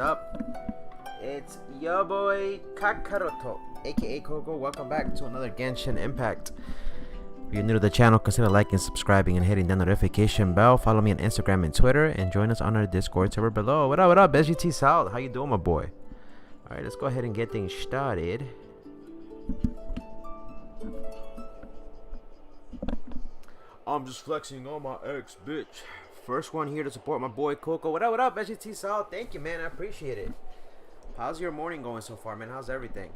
up? It's your boy Kakaroto, aka Koko. Welcome back to another Genshin Impact. If you're new to the channel, consider liking, subscribing, and hitting the notification bell. Follow me on Instagram and Twitter, and join us on our Discord server below. What up, SGT Salt? How you doing, my boy? Alright, let's go ahead and get things started. I'm just flexing on my ex, bitch. First one here to support my boy Coco. What up, SGT Salt? Thank you, man. I appreciate it. How's your morning going so far, man? How's everything?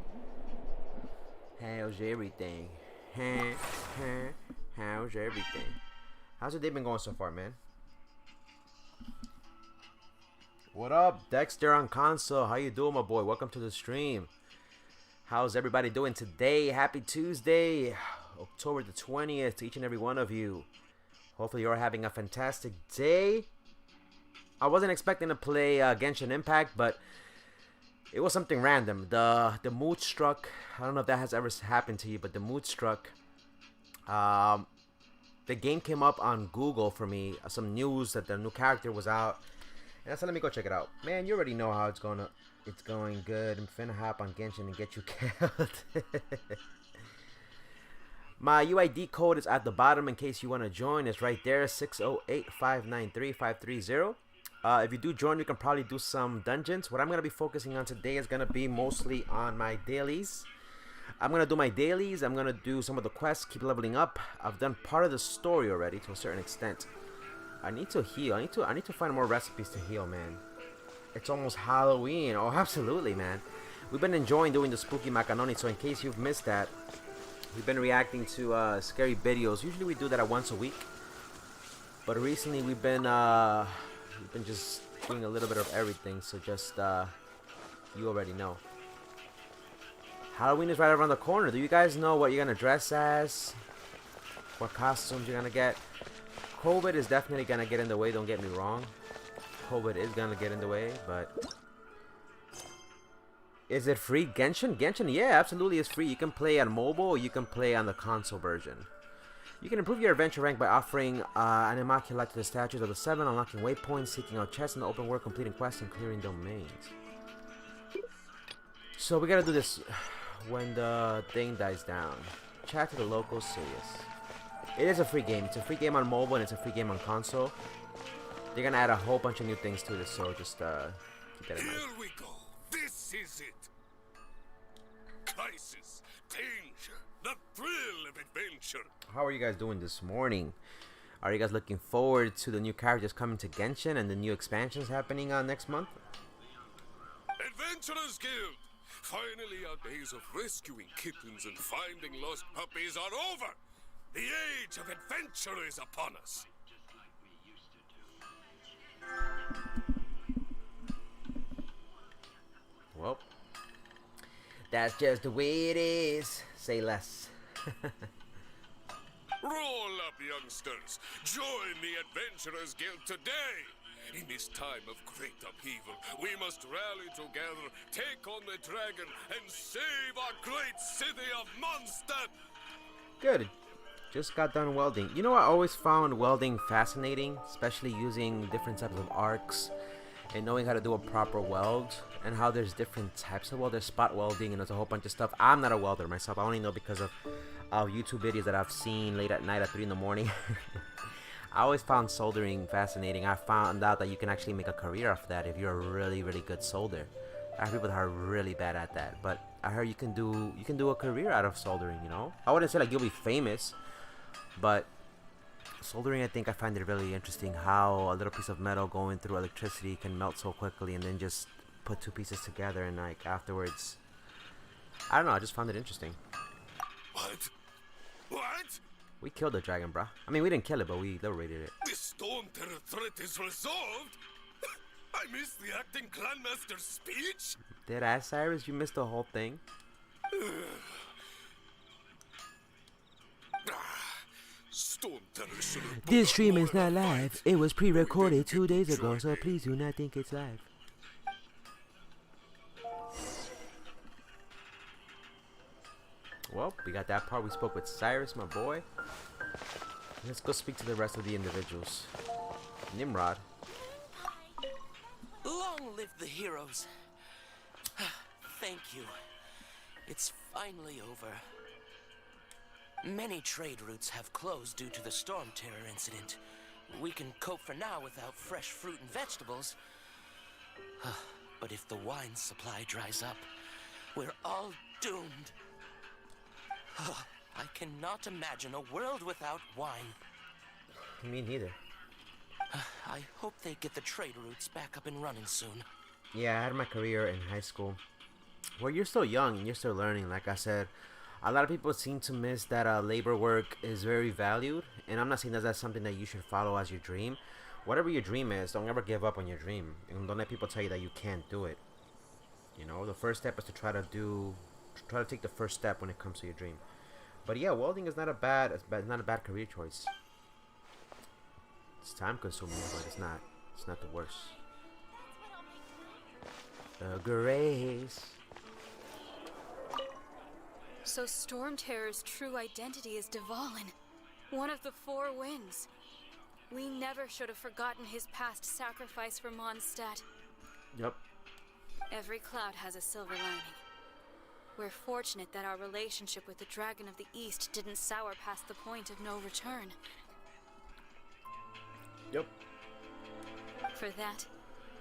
How's everything? How's everything? How's your day been going so far, man? What up, Dexter on console? How you doing, my boy? Welcome to the stream. How's everybody doing today? Happy Tuesday, October the 20th to each and every one of you. Hopefully you're having a fantastic day. I wasn't expecting to play Genshin Impact, but it was something random. The mood struck. I don't know if that has ever happened to you, but the mood struck. The game came up on Google for me. Some news that the new character was out. And I said, let me go check it out. Man, you already know how it's going good. I'm finna hop on Genshin and get you killed. My UID code is at the bottom in case you want to join. It's right there, 608-593-530. If you do join, you can probably do some dungeons. What I'm going to be focusing on today is going to be mostly on my dailies. I'm going to do my dailies. I'm going to do some of the quests, keep leveling up. I've done part of the story already to a certain extent. I need to heal. I need to find more recipes to heal, man. It's almost Halloween. Oh, absolutely, man. We've been enjoying doing the spooky macaroni, so in case you've missed that, we've been reacting to scary videos. Usually we do that once a week, but recently we've been just doing a little bit of everything. So just you already know. Halloween is right around the corner. Do you guys know what you're gonna dress as? What costumes you're gonna get? COVID is definitely gonna get in the way. Don't get me wrong. COVID is gonna get in the way, but. Is it free? Genshin? Genshin, yeah, absolutely it's free. You can play on mobile or you can play on the console version. You can improve your adventure rank by offering an immaculate to the statues of the 7, unlocking waypoints, seeking out chests in the open world, completing quests, and clearing domains. So we gotta do this when the thing dies down. Chat to the locals, serious. It is a free game. It's a free game on mobile and it's a free game on console. They're gonna add a whole bunch of new things to this, so just keep that in mind. Here we go. This is it. Crisis, danger, the thrill of adventure. How are you guys doing this morning? Are you guys looking forward to the new characters coming to Genshin and the new expansions happening next month? Adventurers Guild! Finally our days of rescuing kittens and finding lost puppies are over! The age of adventure is upon us! Well, that's just the way it is. Say less. Roll up, youngsters. Join the Adventurers Guild today. In this time of great upheaval, we must rally together, take on the dragon, and save our great city of Mondstadt. Good. Just got done welding. You know, I always found welding fascinating, especially using different types of arcs and knowing how to do a proper weld and how there's different types of weld. There's spot welding and there's a whole bunch of stuff. I'm not a welder myself. I only know because of YouTube videos that I've seen late at night at 3 in the morning. I always found soldering fascinating. I found out that you can actually make a career off that if you're a really, really good solder. I have people that are really bad at that, but I heard you can do a career out of soldering, you know? I wouldn't say like you'll be famous, but soldering, I think I find it really interesting how a little piece of metal going through electricity can melt so quickly and then just put two pieces together and like afterwards, I don't know, I just found it interesting. What? What? We killed the dragon, bruh. I mean, we didn't kill it, but we liberated it. The Stone Terror threat is resolved? I missed the acting clanmaster's speech? Did I, Cyrus? You missed the whole thing? This stream is not live. It was pre-recorded 2 days ago, so please do not think it's live. Well, we got that part. We spoke with Cyrus, my boy. Let's go speak to the rest of the individuals. Nimrod. Long live saved the heroes. Thank you. It's finally over. Many trade routes have closed due to the storm terror incident. We can cope for now without fresh fruit and vegetables. But if the wine supply dries up, we're all doomed. I cannot imagine a world without wine. Me neither. I hope they get the trade routes back up and running soon. Yeah, I had my career in high school. Well, you're still young and you're still learning. Like I said, a lot of people seem to miss that labor work is very valued. And I'm not saying that that's something that you should follow as your dream. Whatever your dream is, don't ever give up on your dream. And don't let people tell you that you can't do it. You know, the first step is to try to take the first step when it comes to your dream. But yeah, welding is not a bad career choice. It's time consuming, but it's not the worst. The grace. So Storm Terror's true identity is Dvalin, one of the four winds. We never should have forgotten his past sacrifice for Mondstadt. Yep. Every cloud has a silver lining. We're fortunate that our relationship with the Dragon of the East didn't sour past the point of no return. Yep. For that,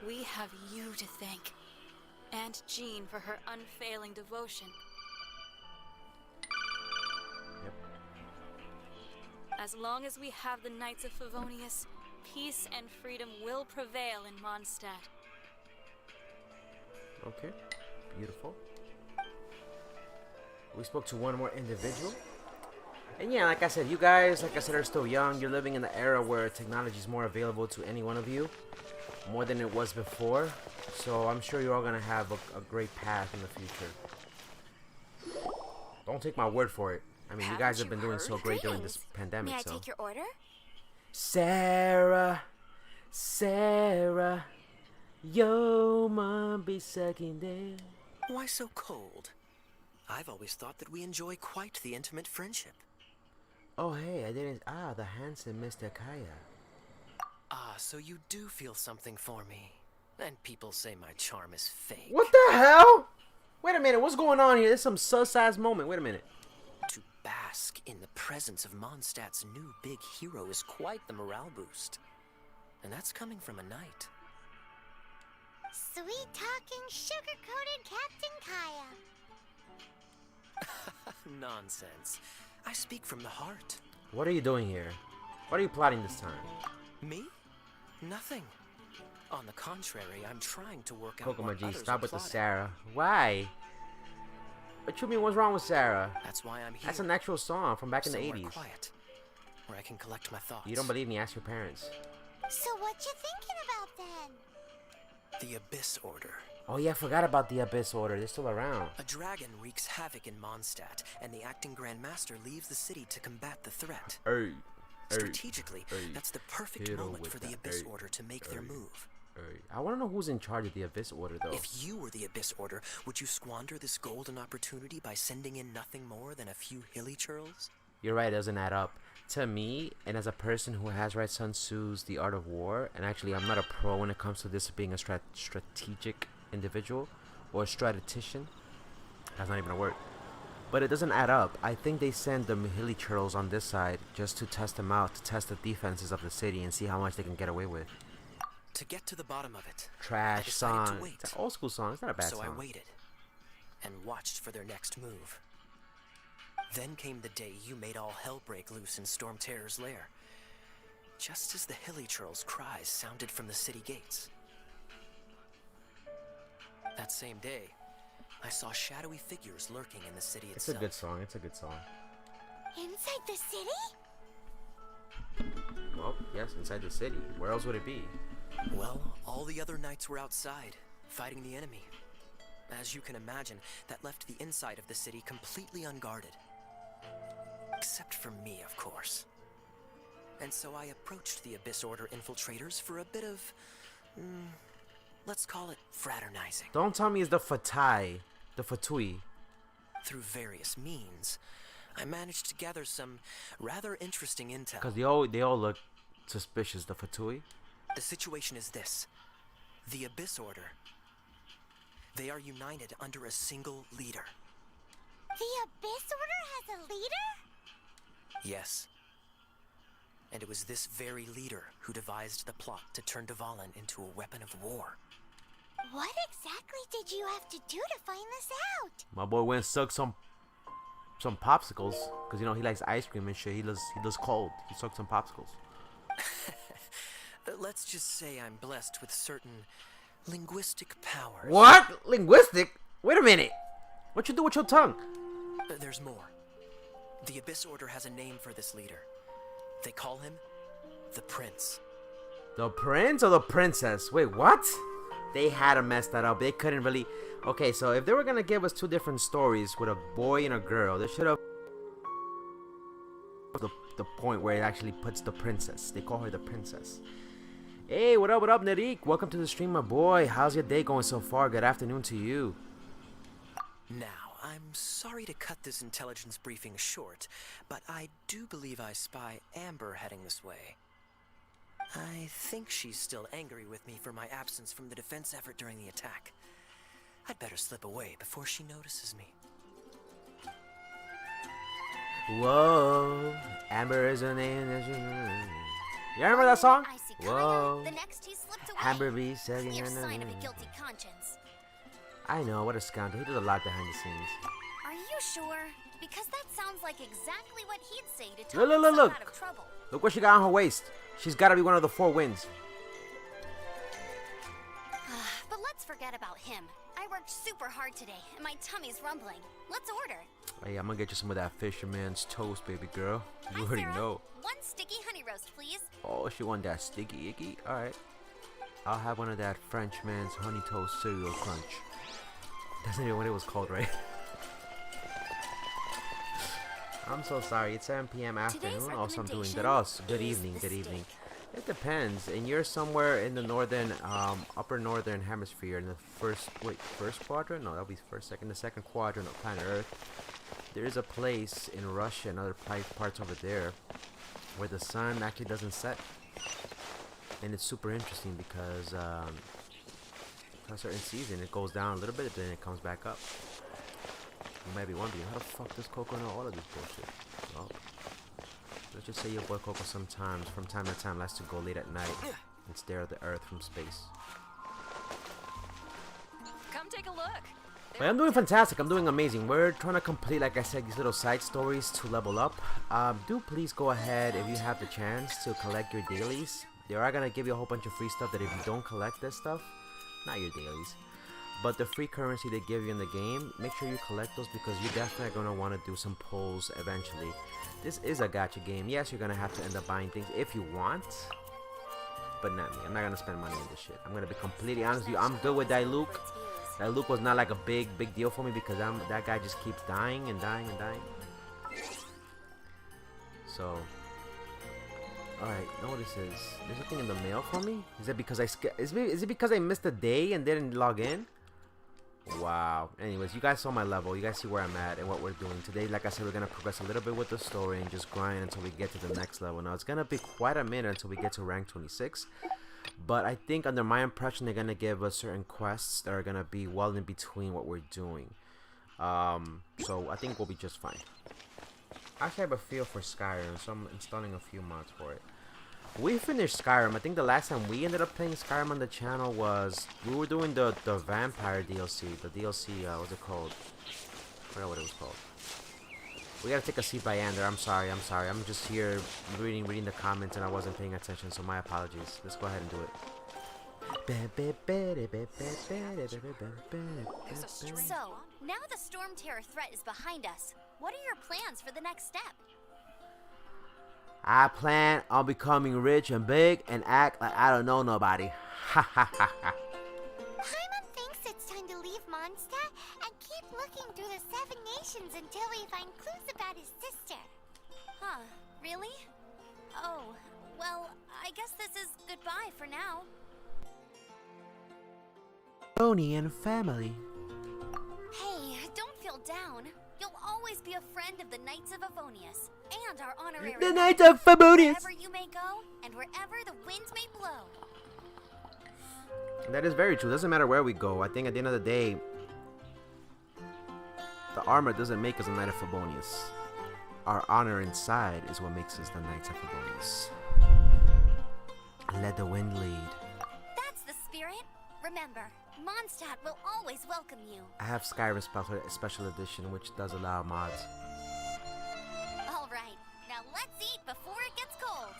we have you to thank. And Jean for her unfailing devotion. Yep. As long as we have the Knights of Favonius, peace and freedom will prevail in Mondstadt. Okay. Beautiful. We spoke to one more individual. And yeah, like I said, you guys, are still young. You're living in the era where technology is more available to any one of you. More than it was before. So I'm sure you're all going to have a great path in the future. Don't take my word for it. I mean, you guys have been doing so great during this pandemic. May I take your order? Sarah, yo, mom be second there. Why so cold? I've always thought that we enjoy quite the intimate friendship. Oh, hey, I didn't. The handsome Mr. Kaya. So you do feel something for me. And people say my charm is fake. What the hell? Wait a minute, what's going on here? There's some sus-ass moment. Wait a minute. To bask in the presence of Mondstadt's new big hero is quite the morale boost. And that's coming from a knight. Sweet-talking, sugar-coated Captain Kaya. Nonsense. I speak from the heart. What are you doing here? What are you plotting this time? Me? Nothing. On the contrary, I'm trying to work out Kokomo what G, others stop are with the plotting. Sarah. Why? What you mean, what's wrong with Sarah? That's why I'm here. That's an actual song from back in the Somewhere 80s. quiet, where I can collect my thoughts. You don't believe me? Ask your parents. So what you thinking about then? The Abyss Order. Oh yeah, I forgot about the Abyss Order. They're still around. A dragon wreaks havoc in Mondstadt, and the acting Grand Master leaves the city to combat the threat. Hey. Strategically, that's the perfect Hit 'em moment with for the that. Abyss Hey. Order to make their move. I want to know who's in charge of the Abyss Order, though. If you were the Abyss Order, would you squander this golden opportunity by sending in nothing more than a few hilly churls? You're right, it doesn't add up. To me, and as a person who has read Sun Tzu's The Art of War, and actually I'm not a pro when it comes to this being a strategic individual, or a strategician. That's not even a word. But it doesn't add up. I think they send the hilly churls on this side just to test them out, to test the defenses of the city and see how much they can get away with. To get to the bottom of it, I Trash decided song. to wait. It's an old school song. It's not a bad So song. I waited and watched for their next move. Then came the day you made all hell break loose in Storm Terror's lair, just as the hilly churls' cries sounded from the city gates. That same day, I saw shadowy figures lurking in the city It's a itself. good song. It's a good song. Inside the city? Well, yes, inside the city. Where else would it be? Well, all the other knights were outside, fighting the enemy. As you can imagine, that left the inside of the city completely unguarded. Except for me, of course. And so I approached the Abyss Order infiltrators for a bit of, let's call it fraternizing. Don't tell me it's the Fatai. The Fatui. Through various means, I managed to gather some rather interesting intel. Because they all look suspicious, the Fatui. The situation is this. The Abyss Order, They are united under a single leader. The Abyss Order has a leader? Yes. And it was this very leader who devised the plot to turn Dvalin into a weapon of war. What exactly did you have to do to find this out? My boy went and sucked some popsicles, because you know he likes ice cream and shit. He does cold. He sucked some popsicles. Let's just say I'm blessed with certain linguistic powers. What? Linguistic? Wait a minute. What you do with your tongue? There's more. The Abyss Order has a name for this leader. They call him the Prince. The prince or the princess? Wait, what? They had to mess that up. They couldn't really... Okay, so if they were gonna give us two different stories with a boy and a girl, they should have... The point where it actually puts the princess. They call her the princess. Hey, what up, Narik? Welcome to the stream, my boy. How's your day going so far? Good afternoon to you. Now, I'm sorry to cut this intelligence briefing short, but I do believe I spy Amber heading this way. I think she's still angry with me for my absence from the defense effort during the attack. I'd better slip away before she notices me. Whoa, Amber is her name. You remember that song? Whoa, The next he slipped away. Amber be second. Clear sign of a guilty conscience. I know, what a scoundrel. He does a lot behind the scenes. Are you sure? Because that sounds like exactly what he'd say to Look, talk look, himself look. out of trouble. Look what she got on her waist. She's got to be one of the 4 winds. But let's forget about him. I worked super hard today, and my tummy's rumbling. Let's order. Hey, I'm gonna get you some of that fisherman's toast, baby girl. You Hi, already Sarah. know. 1 sticky honey roast, please. Oh, she want that sticky icky? Alright. I'll have one of that Frenchman's honey toast cereal crunch. That's not even what it was called, right? I'm so sorry. It's 7 p.m. afternoon. Also, I'm doing that. Oh, good evening. Good evening. It depends. And you're somewhere in the northern, upper northern hemisphere in the first quadrant? No, that'll be the second quadrant of planet Earth. There is a place in Russia and other parts over there where the sun actually doesn't set. And it's super interesting because a certain season it goes down a little bit, then it comes back up. You might be wondering, how the fuck does Coco know all of this bullshit? Well, let's just say your boy Coco sometimes, from time to time, likes to go late at night and stare at the Earth from space. Come take a look. But I'm doing fantastic. I'm doing amazing. We're trying to complete, like I said, these little side stories to level up. Do please go ahead, if you have the chance, to collect your dailies. They are going to give you a whole bunch of free stuff that if you don't collect this stuff, not your dailies, but the free currency they give you in the game, make sure you collect those because you're definitely going to want to do some pulls eventually. This is a gacha game. Yes, you're going to have to end up buying things if you want, but not me. I'm not going to spend money on this shit. I'm going to be completely honest with you. I'm good with Diluc. Diluc was not like a big deal for me because that guy just keeps dying and dying and dying. So, alright, know what this is. There's nothing in the mail for me? Is it because is it because I missed a day and didn't log in? Wow. Anyways, you guys saw my level. You guys see where I'm at and what we're doing. Today, like I said, we're going to progress a little bit with the story and just grind until we get to the next level. Now, it's going to be quite a minute until we get to rank 26. But I think under my impression, they're going to give us certain quests that are going to be well in between what we're doing. So I think we'll be just fine. Actually, I have a feel for Skyrim, so I'm installing a few mods for it. We finished Skyrim. I think the last time we ended up playing Skyrim on the channel was we were doing the vampire DLC. The DLC, what's it called? I forgot what it was called. We gotta take a seat by Ander. I'm sorry. I'm just here reading the comments and I wasn't paying attention, so my apologies. Let's go ahead and do it. So, now the Storm Terror threat is behind us. What are your plans for the next step? I plan on becoming rich and big and act like I don't know nobody. Ha ha ha ha. Paimon thinks it's time to leave Mondstadt and keep looking through the 7 nations until we find clues about his sister. Huh, really? Oh, well, I guess this is goodbye for now. Tony and family. Hey, don't feel down. You'll always be a friend of the Knights of Avonius and our honorary The Knights of Favonius. wherever you may go and wherever the winds may blow. And that is very true. Doesn't matter where we go. I think at the end of the day, the armor doesn't make us a Knight of Favonius. Our honor inside is what makes us the Knights of Favonius. Let the wind lead. That's the spirit. Remember, Mondstadt will always welcome you. I have Skyrim special edition, which does allow mods. All right, now let's eat before it gets cold.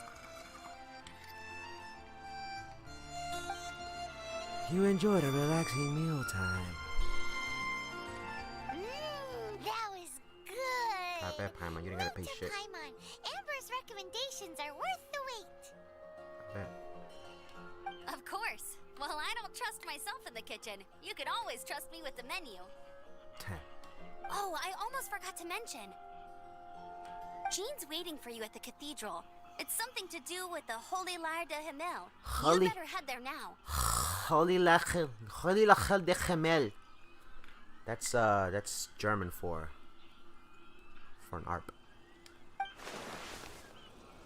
You enjoyed a relaxing meal time. That was good. Not bad, Paimon. You didn't gotta pay Well done, shit. Paimon. Amber's recommendations are worth the wait. I bet. Of course. Well, I don't trust myself in the kitchen. You can always trust me with the menu. Oh, I almost forgot to mention. Jean's waiting for you at the cathedral. It's something to do with the Holy Lyre de Himmel. Holy- You better head there now. Holy Lachel de Gemel. That's German for an ARP.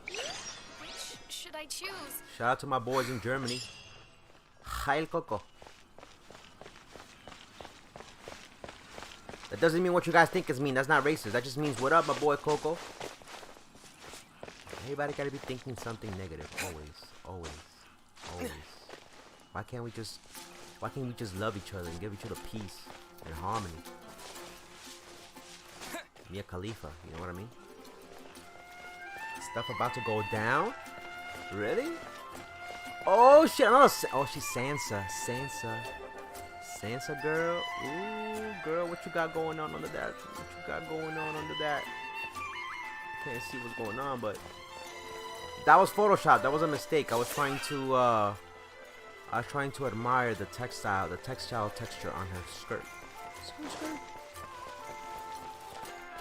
Which should I choose? Shout out to my boys in Germany. Heil Coco. That doesn't mean what you guys think is mean. That's not racist. That just means what up, my boy Coco. Everybody gotta be thinking something negative. Always. Why can't we just love each other and give each other peace and harmony? Mia Khalifa, you know what I mean? Stuff about to go down? Really? Oh shit! Oh, she's Sansa. Sansa girl. Ooh, girl, what you got going on under that? Can't see what's going on, but that was Photoshop. That was a mistake. I was trying to admire the textile texture on her skirt. Skirt.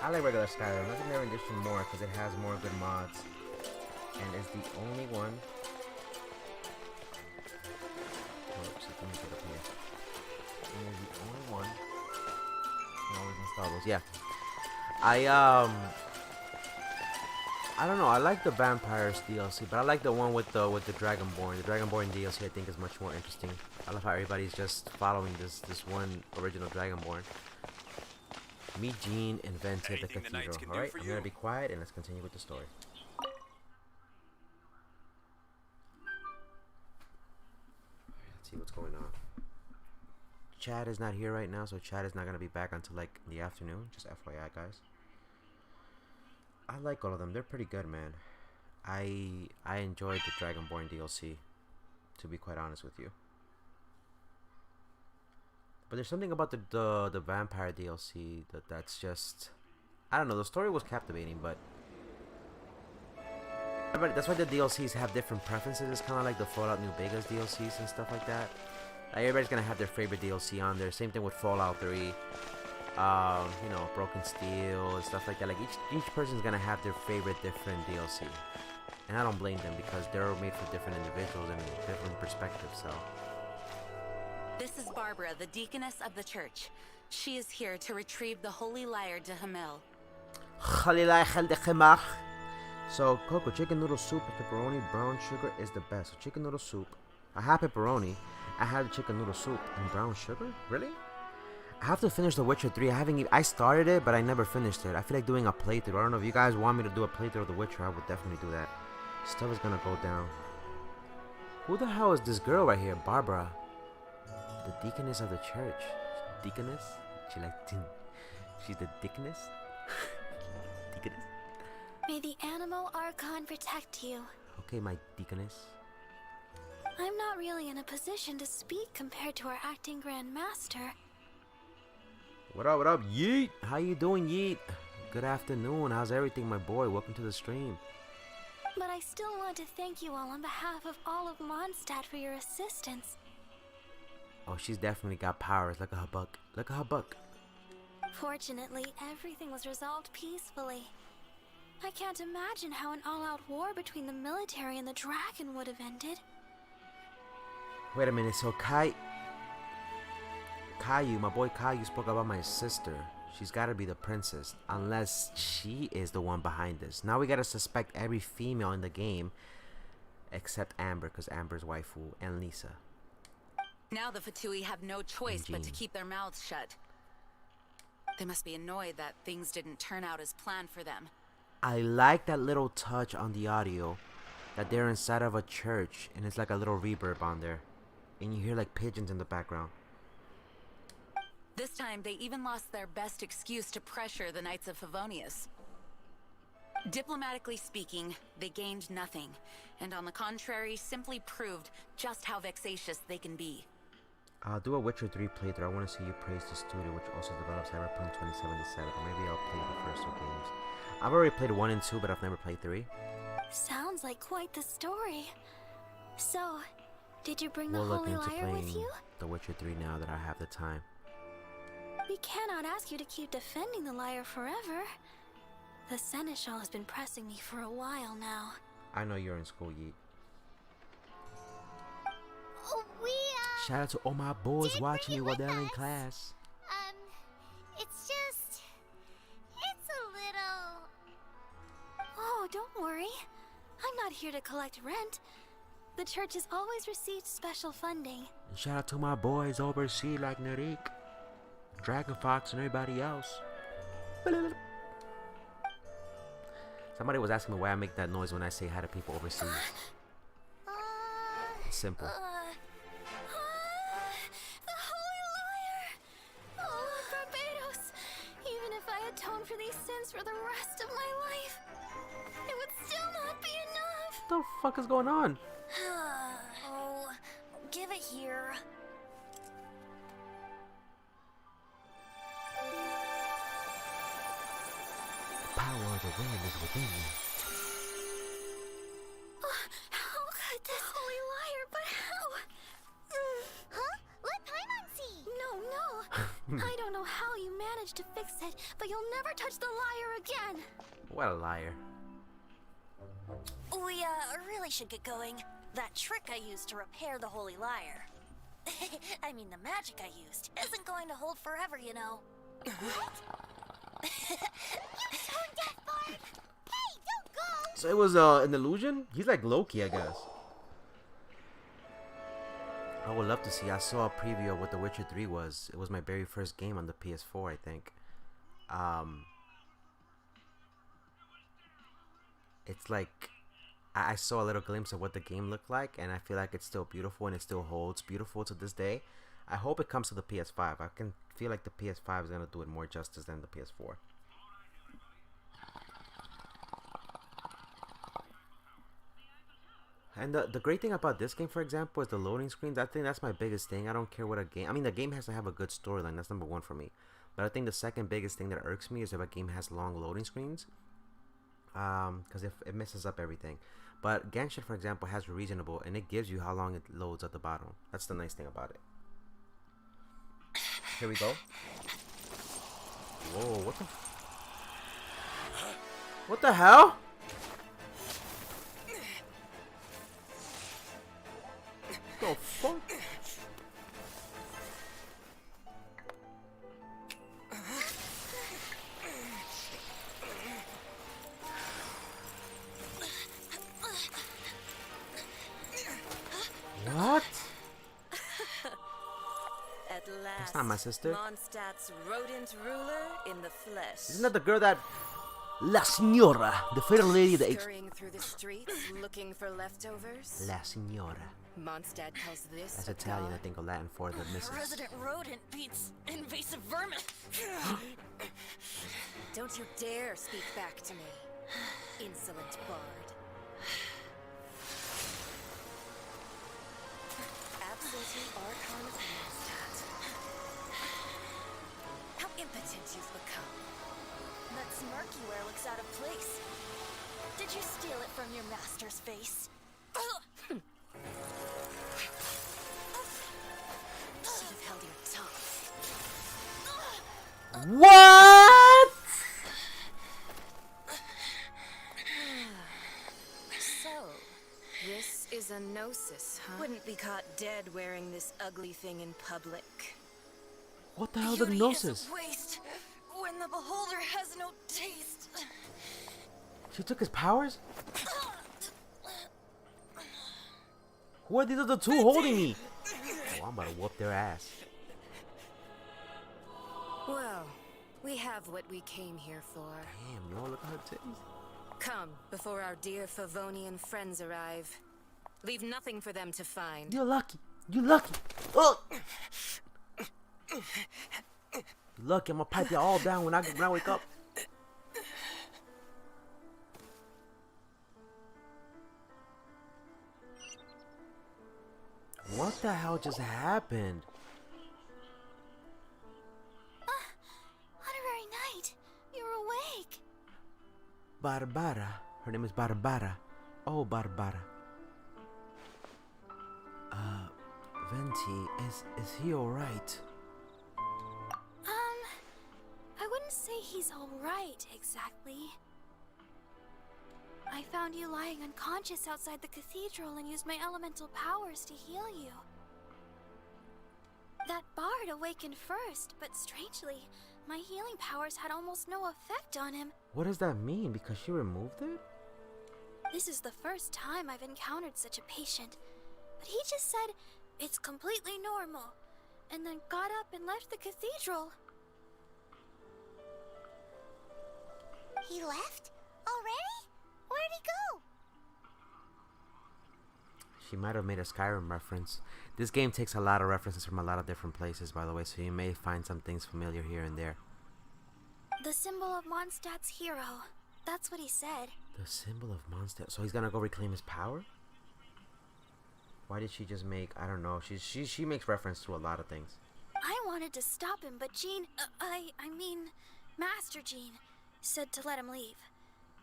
I like regular Skyrim. I like the Mirror Edition more because it has more good mods, and is the only one. Oops, let me get up here. And is the only one. You can always install those. Yeah. I don't know. I like the Vampires DLC, but I like the one with the Dragonborn. The Dragonborn DLC I think is much more interesting. I love how everybody's just following this one original Dragonborn. Meet Jean and Venti at the cathedral. Alright, I'm gonna be quiet and let's continue with the story. Let's see what's going on. Chad is not here right now, so Chad is not gonna be back until like in the afternoon. Just FYI, guys. I like all of them. They're pretty good, man. I enjoyed the Dragonborn DLC, to be quite honest with you. But there's something about the Vampire DLC that's just, I don't know. The story was captivating, but that's why the DLCs have different preferences. It's kind of like the Fallout New Vegas DLCs and stuff like that. Like everybody's gonna have their favorite DLC on there. Same thing with Fallout 3. You know, Broken Steel and stuff like that. Like each person's gonna have their favorite different DLC, and I don't blame them because they're made for different individuals and different perspectives. So this is Barbara, the deaconess of the church. She is here to retrieve the Holy Lyre de Himmel. So Coco, chicken noodle soup with pepperoni, brown sugar is the best. So chicken noodle soup. I have pepperoni. I had the chicken noodle soup and brown sugar. Really? I have to finish The Witcher 3. I started it, but I never finished it. I feel like doing a playthrough. I don't know if you guys want me to do a playthrough of The Witcher. I would definitely do that. Stuff is gonna go down. Who the hell is this girl right here? Barbara. The deaconess of the church. Deaconess? She's the deaconess? Deaconess? May the Animo Archon protect you. Okay, my deaconess. I'm not really in a position to speak compared to our acting Grand Master. What up, Yeet? How you doing, Yeet? Good afternoon. How's everything, my boy? Welcome to the stream. But I still want to thank you all on behalf of all of Mondstadt for your assistance. Oh, she's definitely got powers. Look at her buck. Look at her buck. Fortunately, everything was resolved peacefully. I can't imagine how an all-out war between the military and the dragon would have ended. Wait a minute. So Caillou, my boy Caillou spoke about my sister. She's got to be the princess, unless she is the one behind this. Now we got to suspect every female in the game, except Amber, because Amber's waifu, and Lisa. Now the Fatui have no choice but to Engine. keep their mouths shut. They must be annoyed that things didn't turn out as planned for them. I like that little touch on the audio that they're inside of a church and it's like a little reverb on there. And you hear like pigeons in the background. This time, they even lost their best excuse to pressure the Knights of Favonius. Diplomatically speaking, they gained nothing, and on the contrary, simply proved just how vexatious they can be. I'll do a Witcher 3 playthrough. I want to see you praise the studio, which also develops Cyberpunk 2077. Or maybe I'll play the first 2 games. I've already played 1 and 2, but I've never played 3. Sounds like quite the story. So, did you bring We'll the look Holy into Lyre with playing you? The Witcher 3 now that I have the time. We cannot ask you to keep defending the lyre forever. The Seneschal has been pressing me for a while now. I know you're in school, Yeet. Oh, Shout out to all my boys Did watching me bring while it they're with in us. class. It's a little... Oh, don't worry. I'm not here to collect rent. The church has always received special funding. And shout out to my boys overseas like Narik, Dragon Fox, and everybody else. Somebody was asking me why I make that noise when I say hi to people overseas. It's simple. The Holy Lyre! Oh, Barbados! Even if I atone for these sins for the rest of my life, it would still not be enough. What the fuck is going on? Oh, give it here. The power of the wind is within you. How could this Holy Lyre, but how? Huh? Let Paimon see! No. I don't know how you managed to fix it, but you'll never touch the lyre again. What a liar. We, really should get going. That trick I used to repair the Holy Lyre. I mean, the magic I used isn't going to hold forever, you know. What? You tone deaf, Bard! Hey, don't go! So it was an illusion? He's like Loki, I guess. I would love to see. I saw a preview of what The Witcher 3 was. It was my very first game on the PS4, I think. It's like I saw a little glimpse of what the game looked like, and I feel like it's still beautiful and it still holds beautiful to this day. I hope it comes to the PS5. I can feel like the PS5 is gonna do it more justice than the PS4. And the great thing about this game, for example, is the loading screens. I think that's my biggest thing. I don't care what a game... I mean, the game has to have a good storyline. That's number one for me. But I think the second biggest thing that irks me is if a game has long loading screens. Because it messes up everything. But Genshin, for example, has reasonable, and it gives you how long it loads at the bottom. That's the nice thing about it. Here we go. Whoa, what the... What the hell? The fuck? What? At last, That's not my sister. Mondstadt's rodent ruler in the flesh. Isn't that the girl that... La Signora, the fair lady that... Scurrying through the streets, looking for leftovers. La Signora. Mondstadt calls this That's a Italian, I god. think, or Latin for the missus. Resident rodent beats invasive vermin. Don't you dare speak back to me, insolent bard. Absentee Archon of Mondstadt. How impotent you've become. That smirk you wear looks out of place. Did you steal it from your master's face? Should have held your tongue. What? So, this is a gnosis, huh? Wouldn't be caught dead wearing this ugly thing in public. What the hell is a gnosis? Waste when the beholder has no taste. She took his powers? Who are these other two holding me? Oh, I'm about to whoop their ass. Well, we have what we came here for. Damn, yo, look at her titties. Come, before our dear Favonian friends arrive. Leave nothing for them to find. You're lucky. You lucky. Oh. You lucky. I'm gonna pipe you all down when I wake up. What the hell just happened? Honorary Knight, you're awake. Barbara. Her name is Barbara. Oh, Barbara. Venti, is he alright? I wouldn't say he's alright, exactly. I found you lying unconscious outside the cathedral and used my elemental powers to heal you. That bard awakened first, but strangely, my healing powers had almost no effect on him. What does that mean? Because she removed it? This is the first time I've encountered such a patient, but he just said it's completely normal, and then got up and left the cathedral. He left? Already? Where'd he go? She might have made a Skyrim reference. This game takes a lot of references from a lot of different places, by the way, so you may find some things familiar here and there. The symbol of Mondstadt's hero. That's what he said. The symbol of Mondstadt. So he's gonna go reclaim his power? Why did she just make... I don't know. She makes reference to a lot of things. I wanted to stop him, but Jean... I mean... Master Jean said to let him leave.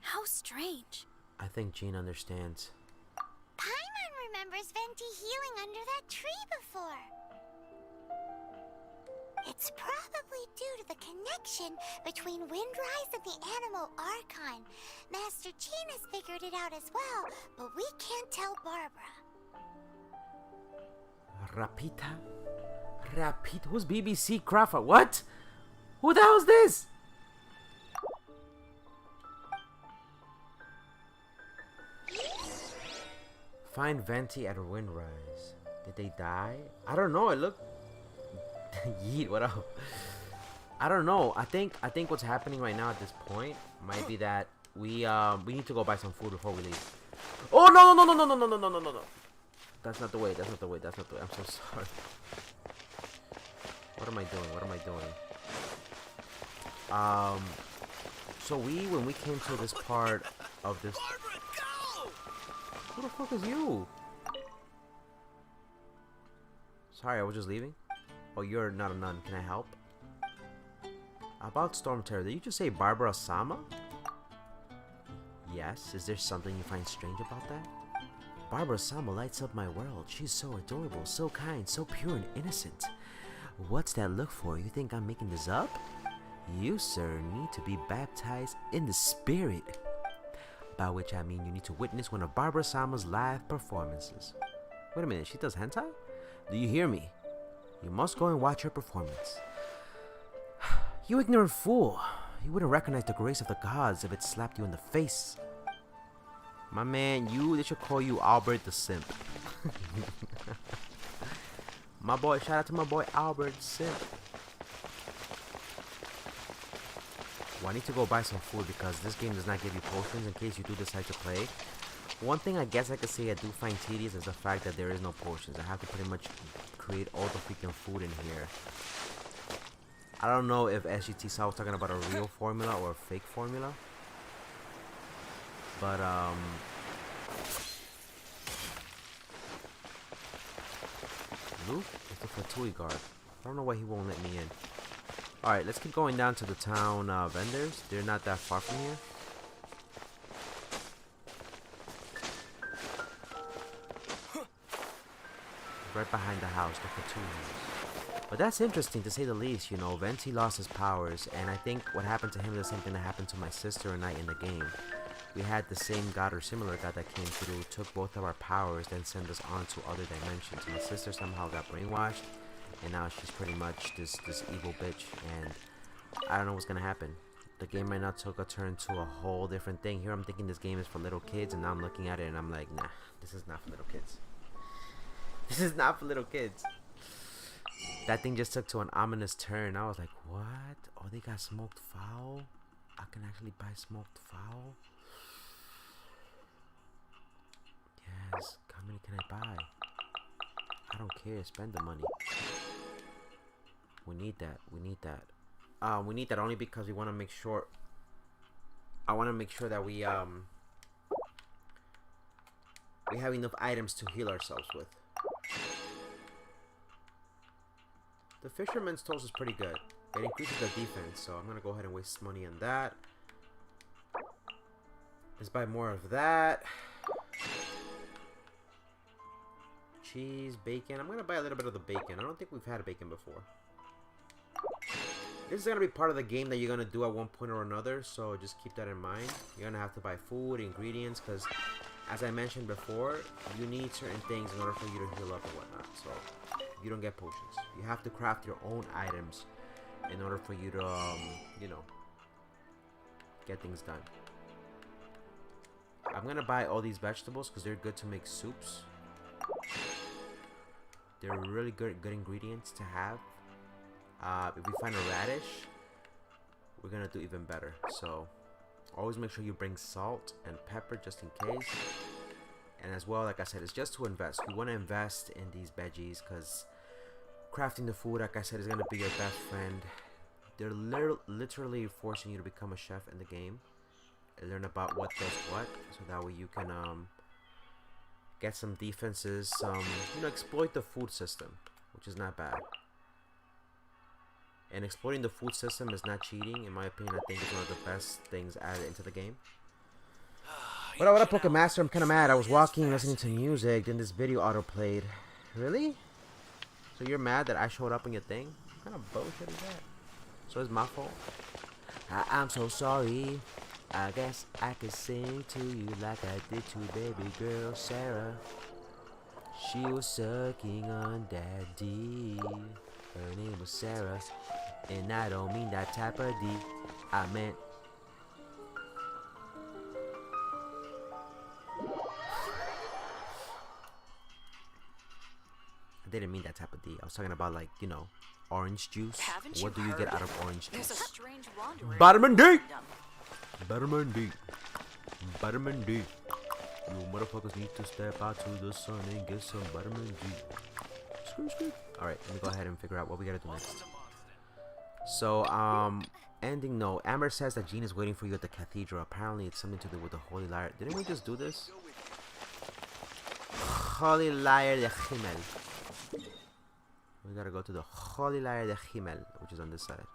How strange. I think Jean understands. Paimon remembers Venti healing under that tree before. It's probably due to the connection between Windrise and the Animal Archon. Master Jean has figured it out as well, but we can't tell Barbara. Rapita? Who's BBC Crawford? What? Who the hell is this? Find Venti at Windrise. Did they die? I don't know. It looked... Yeet, what up? I don't know. I think what's happening right now at this point might be that we need to go buy some food before we leave. Oh no. That's not the way. That's not the way. I'm so sorry. What am I doing? So when we came to this part of this... Who the fuck is you? Sorry, I was just leaving. Oh, you're not a nun. Can I help? About Storm Terror, did you just say Barbara Sama? Yes. Is there something you find strange about that? Barbara Sama lights up my world. She's so adorable, so kind, so pure and innocent. What's that look for? You think I'm making this up? You, sir, need to be baptized in the spirit. By which I mean you need to witness one of Barbara Sama's live performances. Wait a minute, she does hentai? Do you hear me? You must go and watch her performance. You ignorant fool. You wouldn't recognize the grace of the gods if it slapped you in the face. My man, they should call you Albert the Simp. My boy, shout out to my boy Albert the Simp. Well, I need to go buy some food because this game does not give you potions in case you do decide to play. One thing I guess I could say I do find tedious is the fact that there is no potions. I have to pretty much create all the freaking food in here. I don't know if SGT Saw was talking about a real formula or a fake formula. But, Luke is the Fatui guard. I don't know why he won't let me in. Alright, let's keep going down to the town vendors. They're not that far from here. Right behind the house, the Fatui house. But that's interesting to say the least, you know. Venti lost his powers, and I think what happened to him is the same thing that happened to my sister and I in the game. We had the same god or similar god that came through, took both of our powers, then sent us on to other dimensions. My sister somehow got brainwashed, and now she's pretty much this evil bitch, and I don't know what's gonna happen. The game right now took a turn to a whole different thing. Here I'm thinking this game is for little kids, and now I'm looking at it and I'm like, nah, this is not for little kids. This is not for little kids. That thing just took to an ominous turn. I was like, what? Oh, they got smoked fowl? I can actually buy smoked fowl? Yes. How many can I buy? I don't care. Spend the money. We need that. We need that. We need that only because we want to make sure. I want to make sure that we have enough items to heal ourselves with. The Fisherman's Toast is pretty good. It increases the defense, so I'm gonna go ahead and waste money on that. Let's buy more of that. Cheese, bacon. I'm gonna buy a little bit of the bacon. I don't think we've had bacon before. This is gonna be part of the game that you're gonna do at one point or another, so just keep that in mind. You're gonna have to buy food, ingredients, because as I mentioned before, you need certain things in order for you to heal up and whatnot. So you don't get potions. You have to craft your own items in order for you to, you know, get things done. I'm gonna buy all these vegetables because they're good to make soups. They're really good ingredients to have. If we find a radish, we're gonna do even better. So always make sure you bring salt and pepper just in case. And as well, like I said, it's just to invest. We want to invest in these veggies because crafting the food, like I said, is gonna be your best friend. They're literally forcing you to become a chef in the game and learn about what does what, so that way you can get some defenses, you know, exploit the food system, which is not bad. And exploiting the food system is not cheating, in my opinion. I think it's one of the best things added into the game. What up, Poké Master? I'm kind of mad. I was walking, listening to music, then this video auto played. Really? So you're mad that I showed up on your thing? What kind of bullshit is that? So it's my fault? I'm so sorry. I guess I could sing to you like I did to baby girl Sarah. She was sucking on daddy. Her name was Sarah. And I don't mean that type of D. I meant... I didn't mean that type of D. I was talking about, like, you know, orange juice. What do you get out of orange juice? There's a strange wanderer. Vitamin D! Vitamin D. Vitamin D. You motherfuckers need to step out to the sun and get some vitamin D. Screw, screw. Alright, let me go ahead and figure out what we gotta do next. So, ending note. Amber says that Jean is waiting for you at the cathedral. Apparently, it's something to do with the Holy Liar. Didn't we just do this? Holy Liar de Himmel. We gotta go to the Holy Liar de Himmel, which is on this side.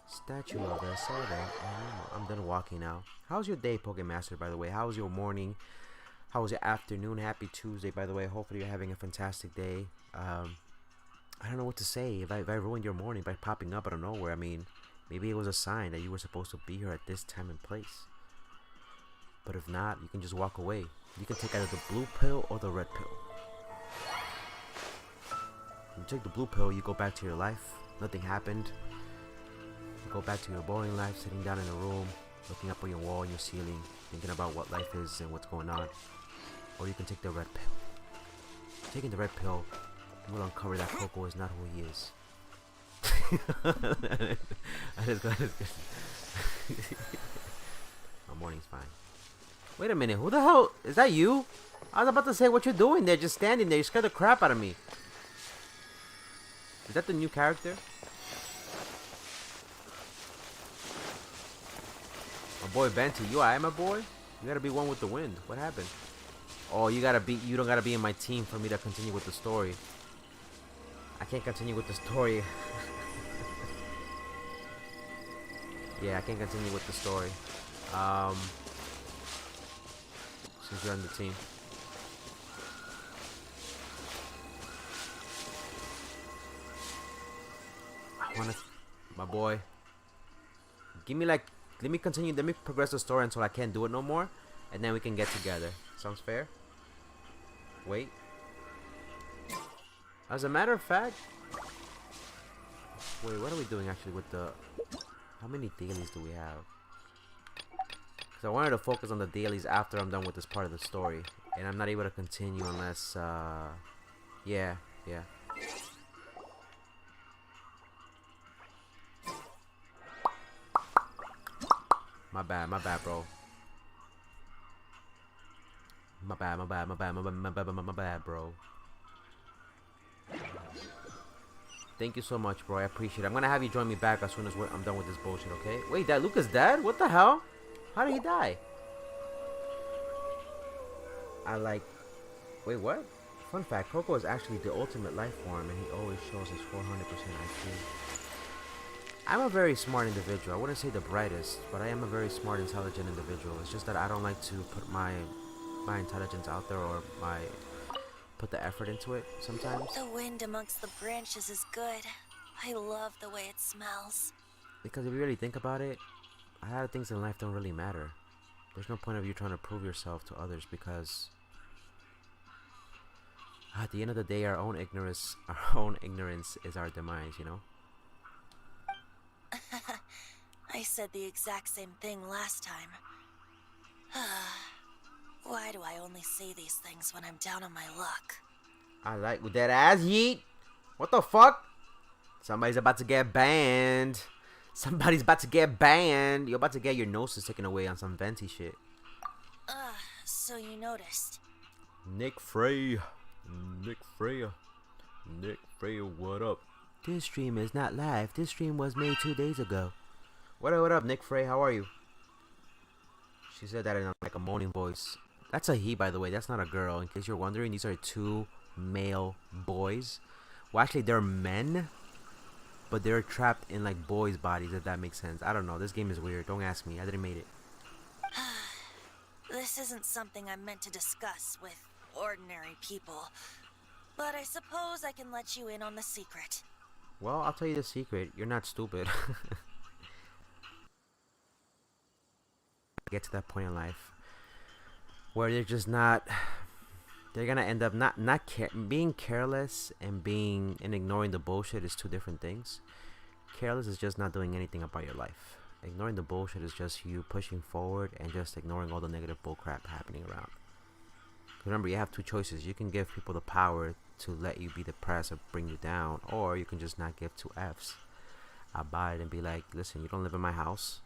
Statue of the Seven. I'm done walking now. How's your day, Poké Master, by the way? How was your morning? How was your afternoon? Happy Tuesday, by the way. Hopefully you're having a fantastic day. I don't know what to say. If I ruined your morning by popping up out of nowhere, I mean, maybe it was a sign that you were supposed to be here at this time and place. But if not, you can just walk away. You can take either the blue pill or the red pill. You take the blue pill, you go back to your life. Nothing happened. You go back to your boring life, sitting down in a room, looking up on your wall, your ceiling, thinking about what life is and what's going on. Or you can take the red pill. Taking the red pill, you will uncover that Coco is not who he is. My morning's fine. Wait a minute, who the hell? Is that you? I was about to say, what you doing there, just standing there? You scared the crap out of me. Is that the new character? My boy Venti, you alright, my boy? You gotta be one with the wind. What happened? Oh, you don't gotta be in my team for me to continue with the story. I can't continue with the story. Yeah, I can't continue with the story. Since you're on the team. I wanna, my boy. Give me like, let me progress the story until I can't do it no more, and then we can get together. Sounds fair? Wait. As a matter of fact, wait, what are we doing actually with the? How many dailies do we have? Because I wanted to focus on the dailies after I'm done with this part of the story, and I'm not able to continue unless, yeah. My bad, bro. My bad, bro. Thank you so much, bro. I appreciate it. I'm gonna have you join me back as soon as I'm done with this bullshit, okay? Wait, that Luca's dead? What the hell? How did he die? Wait, what? Fun fact, Coco is actually the ultimate life form, and he always shows his 400% IQ. I'm a very smart individual. I wouldn't say the brightest, but I am a very smart, intelligent individual. It's just that I don't like to put my intelligence out there, or put the effort into it sometimes. The wind amongst the branches is good. I love the way it smells. Because if you really think about it, a lot of things in life don't really matter. There's no point of you trying to prove yourself to others, because at the end of the day, our own ignorance is our demise, you know? I said the exact same thing last time. Why do I only say these things when I'm down on my luck? I like with that ass yeet. What the fuck? Somebody's about to get banned. Somebody's about to get banned. You're about to get your noses taken away on some Venti shit. So you noticed. Nick Frey, what up? This stream is not live. This stream was made 2 days ago. What up, Nick Frey? How are you? She said that in like a moaning voice. That's a he, by the way. That's not a girl. In case you're wondering, these are 2 male boys. Well, actually, they're men, but they're trapped in like boys' bodies, if that makes sense. I don't know. This game is weird. Don't ask me. I didn't make it. This isn't something I'm meant to discuss with ordinary people, but I suppose I can let you in on the secret. Well, I'll tell you the secret. You're not stupid. Get to that point in life where they're just not. They're gonna end up being careless and ignoring the bullshit is 2 different things. Careless is just not doing anything about your life. Ignoring the bullshit is just you pushing forward and just ignoring all the negative bullcrap happening around. Remember, you have 2 choices. You can give people the power to let you be depressed or bring you down, or you can just not give 2 F's about it and be like, listen, you don't live in my house.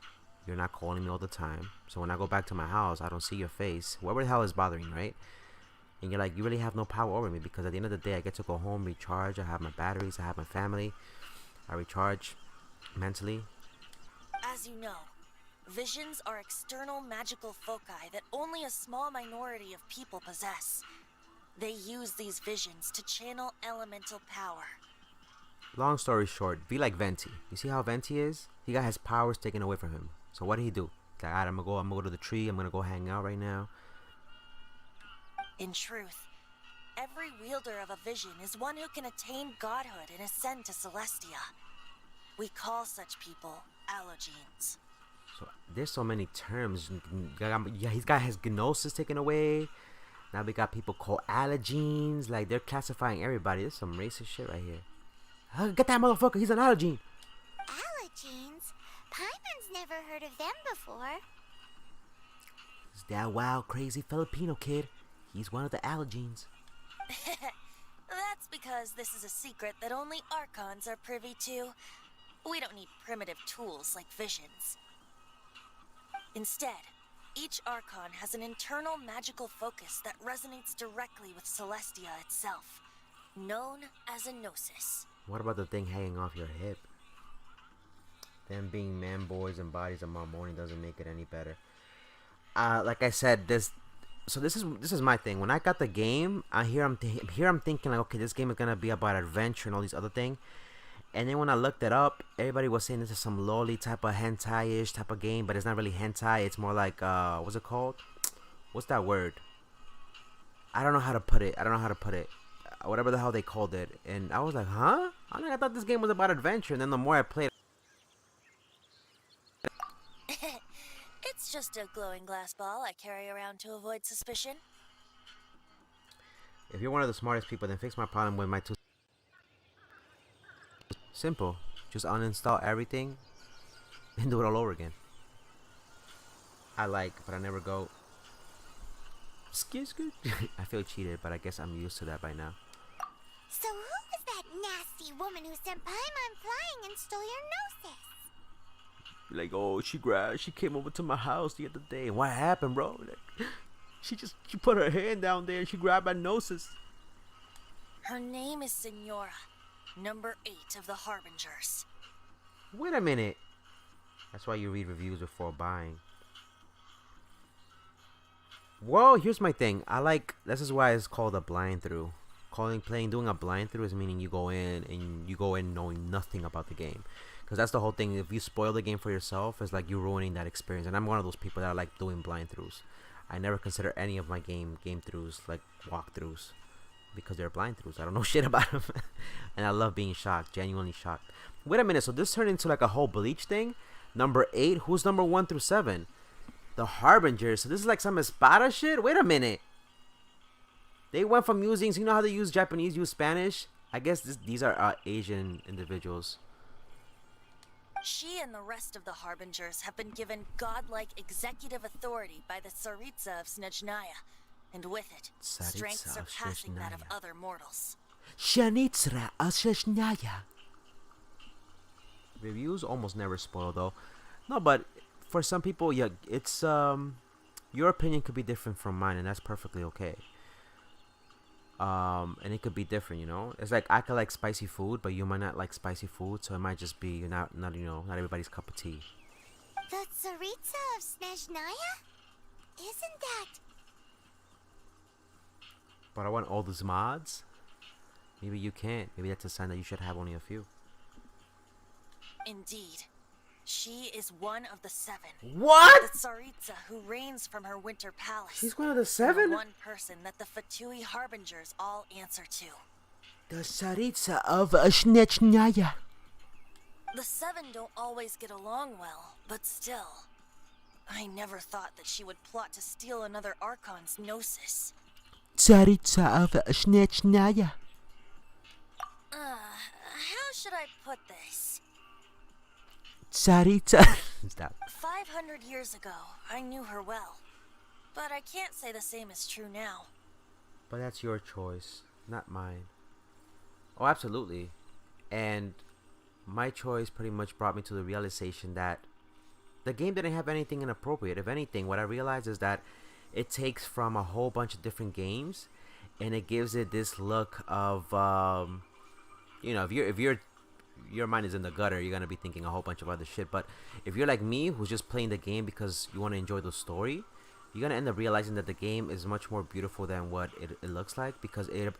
You're not calling me all the time. So when I go back to my house, I don't see your face. Whatever the hell is bothering you, right? And you're like, you really have no power over me, because at the end of the day, I get to go home, recharge. I have my batteries. I have my family. I recharge mentally. As you know, visions are external magical foci that only a small minority of people possess. They use these visions to channel elemental power. Long story short, be like Venti. You see how Venti is? He got his powers taken away from him. So what did he do? Like, alright, I'm gonna go to the tree. I'm gonna go hang out right now. In truth, every wielder of a vision is one who can attain godhood and ascend to Celestia. We call such people allogenes. So there's so many terms. Yeah, he's got his gnosis taken away. Now we got people called allogenes. Like, they're classifying everybody. There's some racist shit right here. Get that motherfucker. He's an allogene. Allogenes? Paimon's never heard of them before. It's that wild, crazy Filipino kid. He's one of the allogenes. That's because this is a secret that only Archons are privy to. We don't need primitive tools like visions. Instead, each Archon has an internal magical focus that resonates directly with Celestia itself, known as a gnosis. What about the thing hanging off your hip? Them being man boys and bodies of Marmoni doesn't make it any better. Like I said, this is my thing. When I got the game, I'm thinking like, okay, this game is gonna be about adventure and all these other things. And then when I looked it up, everybody was saying this is some loli type of hentai-ish type of game, but it's not really hentai. It's more like what's it called? What's that word? I don't know how to put it. Whatever the hell they called it. And I was like, huh? I thought this game was about adventure. And then the more I played, It's just a glowing glass ball I carry around to avoid suspicion. if you're one of the smartest people, then fix my problem with my 2. Simple. Just uninstall everything and do it all over again. But I never go. Excuse. I feel cheated, but I guess I'm used to that by now. So who was that nasty woman who sent Paimon flying and stole your gnosis? Like, oh, she came over to my house the other day. What happened, bro? Like, she put her hand down there and she grabbed my noses. Her name is Senora, number 8 of the Harbingers. Wait a minute. That's why you read reviews before buying. Well, here's my thing. This is why it's called a blind through. Doing a blind through is meaning you go in knowing nothing about the game. Because that's the whole thing. If you spoil the game for yourself, it's like you're ruining that experience. And I'm one of those people that I like doing blind throughs. I never consider any of my game throughs like walkthroughs. Because they're blind throughs. I don't know shit about them. And I love being shocked. Genuinely shocked. Wait a minute. So this turned into like a whole Bleach thing? Number 8? Who's number 1 through 7? The Harbingers. So this is like some Espada shit? Wait a minute. They went from using... So you know how they use Japanese, use Spanish? I guess these are Asian individuals. She and the rest of the Harbingers have been given godlike executive authority by the Tsaritsa of Snezhnaya, and with it, strength surpassing that of other mortals. Shanitsra of Snezhnaya. Reviews almost never spoil though. No, but for some people, yeah, it's your opinion could be different from mine, and that's perfectly okay. And it could be different, you know. It's like I could like spicy food, but you might not like spicy food, so it might just be not everybody's cup of tea. The Tsaritsa of Snezhnaya? Isn't that... But I want all those mods. Maybe you can't. Maybe that's a sign that you should have only a few. Indeed. She is one of the 7. What? The Tsaritsa who reigns from her winter palace. She's one of the 7? The one person that the Fatui Harbingers all answer to. The Tsaritsa of Snezhnaya. The 7 don't always get along well, but still. I never thought that she would plot to steal another Archon's Gnosis. Tsaritsa of Snezhnaya. How should I put this? Tsaritsa. Stop. 500 years ago, I knew her well. But I can't say the same is true now. But that's your choice, not mine. Oh, absolutely. And my choice pretty much brought me to the realization that the game didn't have anything inappropriate. If anything, what I realized is that it takes from a whole bunch of different games and it gives it this look of if your mind is in the gutter, you're gonna be thinking a whole bunch of other shit. But if you're like me, who's just playing the game because you want to enjoy the story, you're gonna end up realizing that the game is much more beautiful than what it looks like, because it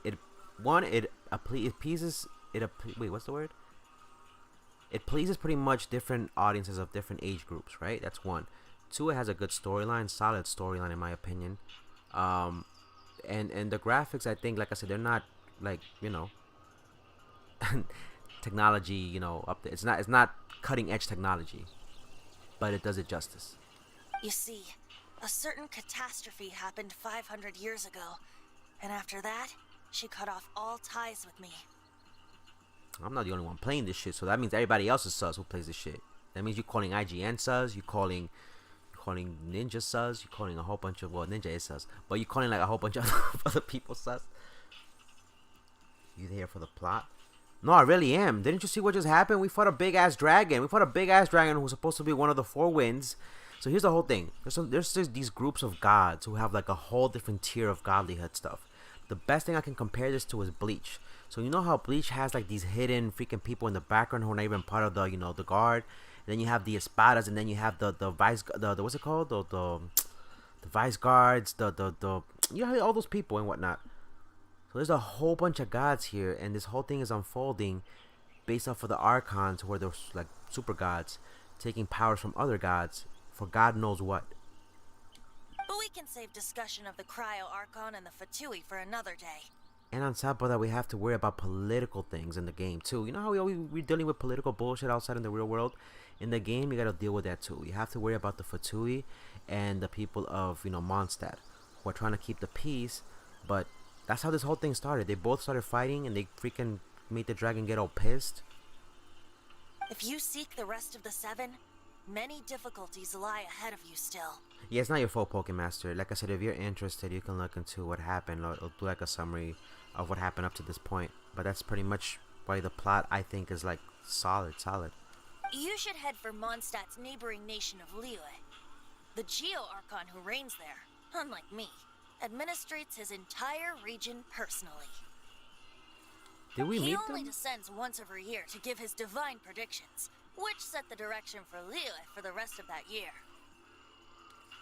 pleases pretty much different audiences of different age groups, right? That's one. 2, it has a good storyline, solid storyline in my opinion. And the graphics, I think, like I said, they're not like, technology, up there. It's not cutting edge technology, but it does it justice. You see, a certain catastrophe happened 500 years ago, and after that, she cut off all ties with me. I'm not the only one playing this shit, so that means everybody else is sus who plays this shit. That means you're calling IGN sus, you're calling Ninja sus, you're calling a whole bunch of, well, Ninja is sus, but you're calling like a whole bunch of other people sus. You there for the plot? No, I really am. Didn't you see what just happened? We fought a big ass dragon. We fought a big ass dragon who was supposed to be one of the 4 winds. So here's the whole thing. There's just these groups of gods who have like a whole different tier of godlyhood stuff. The best thing I can compare this to is Bleach. So you know how Bleach has like these hidden freaking people in the background who are not even part of the the guard. And then you have the espadas, and then you have the vice, the what's it called, the vice guards, all those people and whatnot. So there's a whole bunch of gods here, and this whole thing is unfolding based off of the Archons, who are those like super gods, taking powers from other gods for God knows what. But we can save discussion of the Cryo Archon and the Fatui for another day. And on top of that, we have to worry about political things in the game too. You know how we're dealing with political bullshit outside in the real world? In the game, you gotta deal with that too. You have to worry about the Fatui and the people of Mondstadt, who are trying to keep the peace, but that's how this whole thing started. They both started fighting, and they freaking made the dragon get all pissed. If you seek the rest of the 7, many difficulties lie ahead of you still. Yeah, it's not your fault, Pokemaster. Like I said, if you're interested, you can look into what happened, or do like a summary of what happened up to this point. But that's pretty much why the plot, I think, is like solid. You should head for Mondstadt's neighboring nation of Liyue. The Geo-Archon who reigns there, unlike me, administrates his entire region personally. Did we He meet only them? descends once every year to give his divine predictions, which set the direction for Liyue for the rest of that year.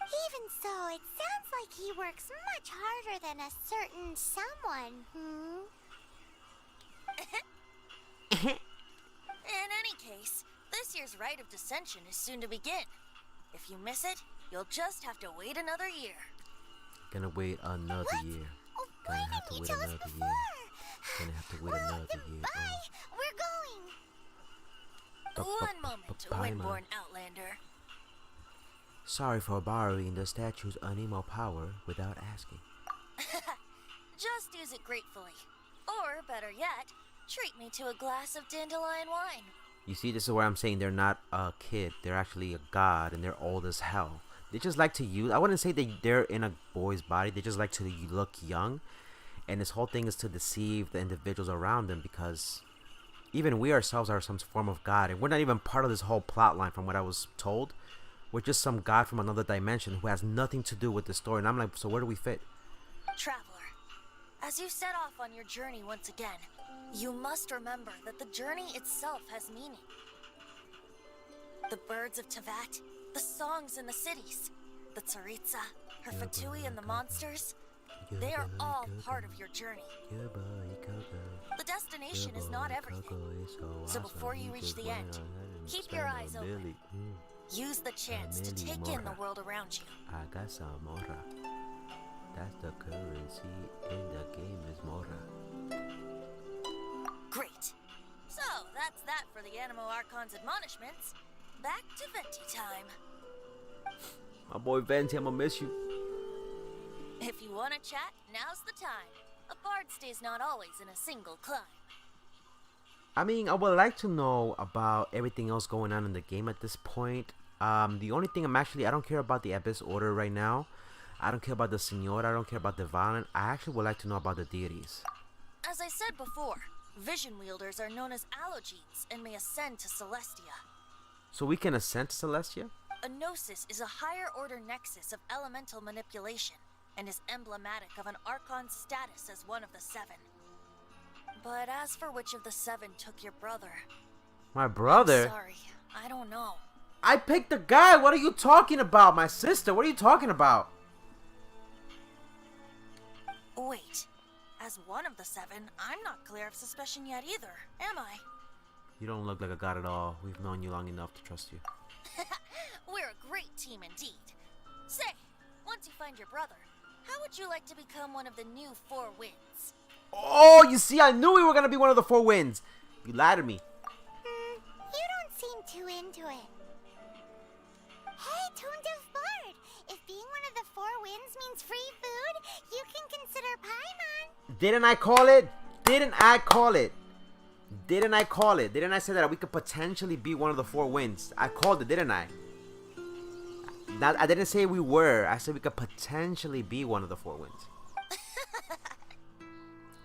Even so, it sounds like he works much harder than a certain someone, In any case, this year's Rite of Dissension is soon to begin. If you miss it, you'll just have to wait another year. Gonna wait another year. Oh, Gonna why have to didn't you wait tell us another before? year. Gonna have to wait Well, another then year. bye. We're going. One moment, Bye, Windborn Outlander. Sorry for borrowing the statue's animal power without asking. Just use it gratefully. Or, better yet, treat me to a glass of dandelion wine. You see, this is where I'm saying they're not a kid. They're actually a god, and they're old as hell. They just like to use... I wouldn't say they're in a boy's body. They just like to look young. And this whole thing is to deceive the individuals around them, because even we ourselves are some form of god. And we're not even part of this whole plot line from what I was told. We're just some god from another dimension who has nothing to do with the story. And I'm like, so where do we fit? Traveler, as you set off on your journey once again, you must remember that the journey itself has meaning. The birds of Tevat, the songs in the cities, the Tsaritsa, her Fatui and the monsters, they are all part of your journey. The destination is not everything. So before you reach the end, keep your eyes open. Use the chance to take in the world around you. I got some mora. That's the currency in the game is mora. Great. So, that's that for the Animo Archon's admonishments. Back to Venti time. My boy Venti, I'ma miss you. If you want to chat, now's the time. A bard stays not always in a single climb. I mean, I would like to know about everything else going on in the game at this point. The only thing I don't care about the Abyss Order right now. I don't care about the Senora. I don't care about the Violent. I actually would like to know about the deities. As I said before, vision wielders are known as allogenes and may ascend to Celestia. So we can ascend to Celestia? A gnosis is a higher order nexus of elemental manipulation and is emblematic of an Archon's status as one of the seven. But as for which of the seven took your brother... My brother? Sorry, I don't know. I picked the guy. What are you talking about? My sister. What are you talking about? Wait. As one of the seven, I'm not clear of suspicion yet either, am I? You don't look like a god at all. We've known you long enough to trust you. We're a great team indeed. Say, once you find your brother, how would you like to become one of the new Four Winds? Oh, you see, I knew we were going to be one of the Four Winds. You lied to me. You don't seem too into it. Hey, Toondiv Bard! If being one of the Four Winds means free food, you can consider Paimon. Didn't I call it? Didn't I call it? Didn't I call it? Didn't I say that we could potentially be one of the Four Winds? I called it, didn't I? Now, I didn't say we were. I said we could potentially be one of the Four Winds.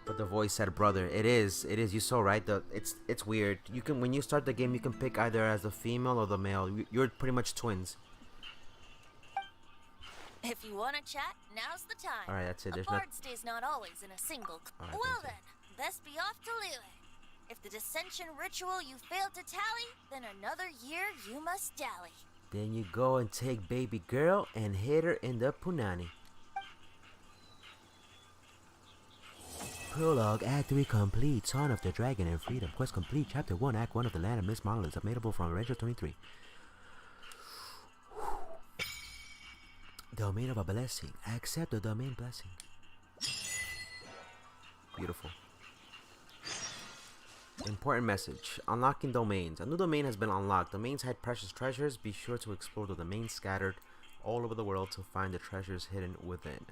But the voice said, "Brother, it is. You're so right. It's weird. You can, when you start the game, you can pick either as the female or the male. You're pretty much twins." If you want to chat, now's the time. All right, that's it. A There's bard stays not always in a single... All right, well that's then, best be off to Liyue. If the dissension ritual you failed to tally, then another year you must dally. Then you go and take baby girl and hit her in the punani. Prologue, Act 3 complete. Son of the Dragon and Freedom. Quest complete. Chapter 1, Act 1 of the Land of Mist Monoliths. Available from Retro 23. Domain of a blessing. Accept the domain blessing. Beautiful. Important message. Unlocking domains. A new domain has been unlocked. Domains hide precious treasures. Be sure to explore the domains scattered all over the world to find the treasures hidden within.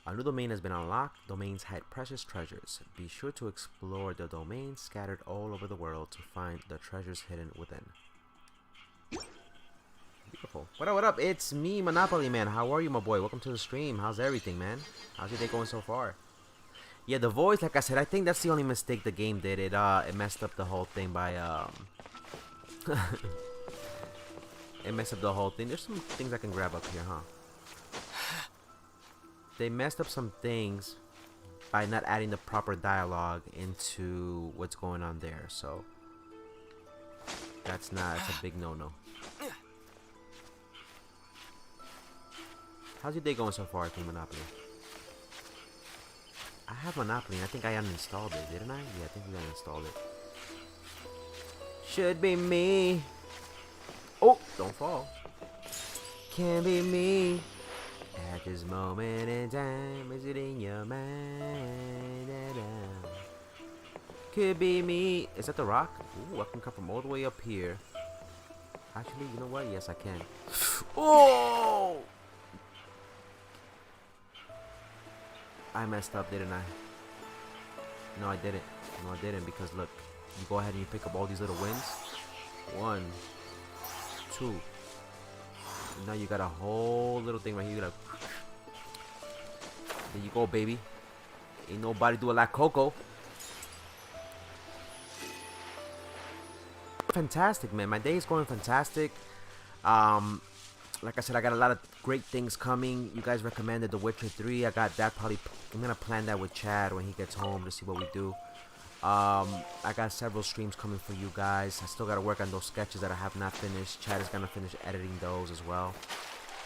A new domain has been unlocked. Domains hide precious treasures. Be sure to explore the domains scattered all over the world to find the treasures hidden within. Beautiful. What up? It's me, Monopoly Man. How are you, my boy? Welcome to the stream. How's everything, man? How's your day going so far? Yeah, the voice, like I said, I think that's the only mistake the game did. It messed up the whole thing by it messed up the whole thing. There's some things I can grab up here, huh? They messed up some things by not adding the proper dialogue into what's going on there. So that's a big no-no. How's your day going so far with Monopoly? I have Monopoly and I think I uninstalled it, didn't I? Yeah, I think we uninstalled it. Should be me. Oh, don't fall. Can be me. At this moment in time, is it in your mind? Could be me. Is that the rock? Ooh, I can come from all the way up here. Actually, you know what? Yes, I can. Oh! I messed up, didn't I? No, I didn't. No, I didn't, because look, you go ahead and you pick up all these little wins. 1, 2. And now you got a whole little thing right here. You gotta. There you go, baby. Ain't nobody do it like Coco. Fantastic, man. My day is going fantastic. Like I said, I got a lot of great things coming. You guys recommended The Witcher 3. I got that. Probably I'm gonna plan that with Chad when he gets home to see what we do. I got several streams coming for you guys. I still gotta work on those sketches that I have not finished. Chad is gonna finish editing those as well.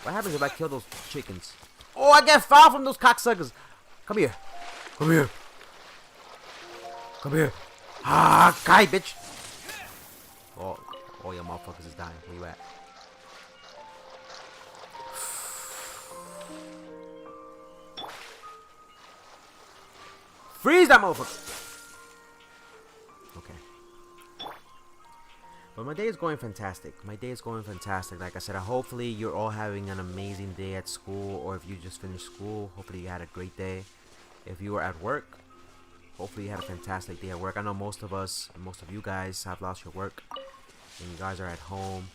What happens if I kill those chickens? Oh, I get foul from those cocksuckers. Come here. Come here. Come here. Ah, guy, bitch. Oh, your motherfuckers is dying. Where you at? Freeze that motherfucker! Okay. But my day is going fantastic. My day is going fantastic. Like I said, hopefully you're all having an amazing day at school, or if you just finished school, hopefully you had a great day. If you were at work, hopefully you had a fantastic day at work. I know most of us, most of you guys have lost your work, and you guys are at home.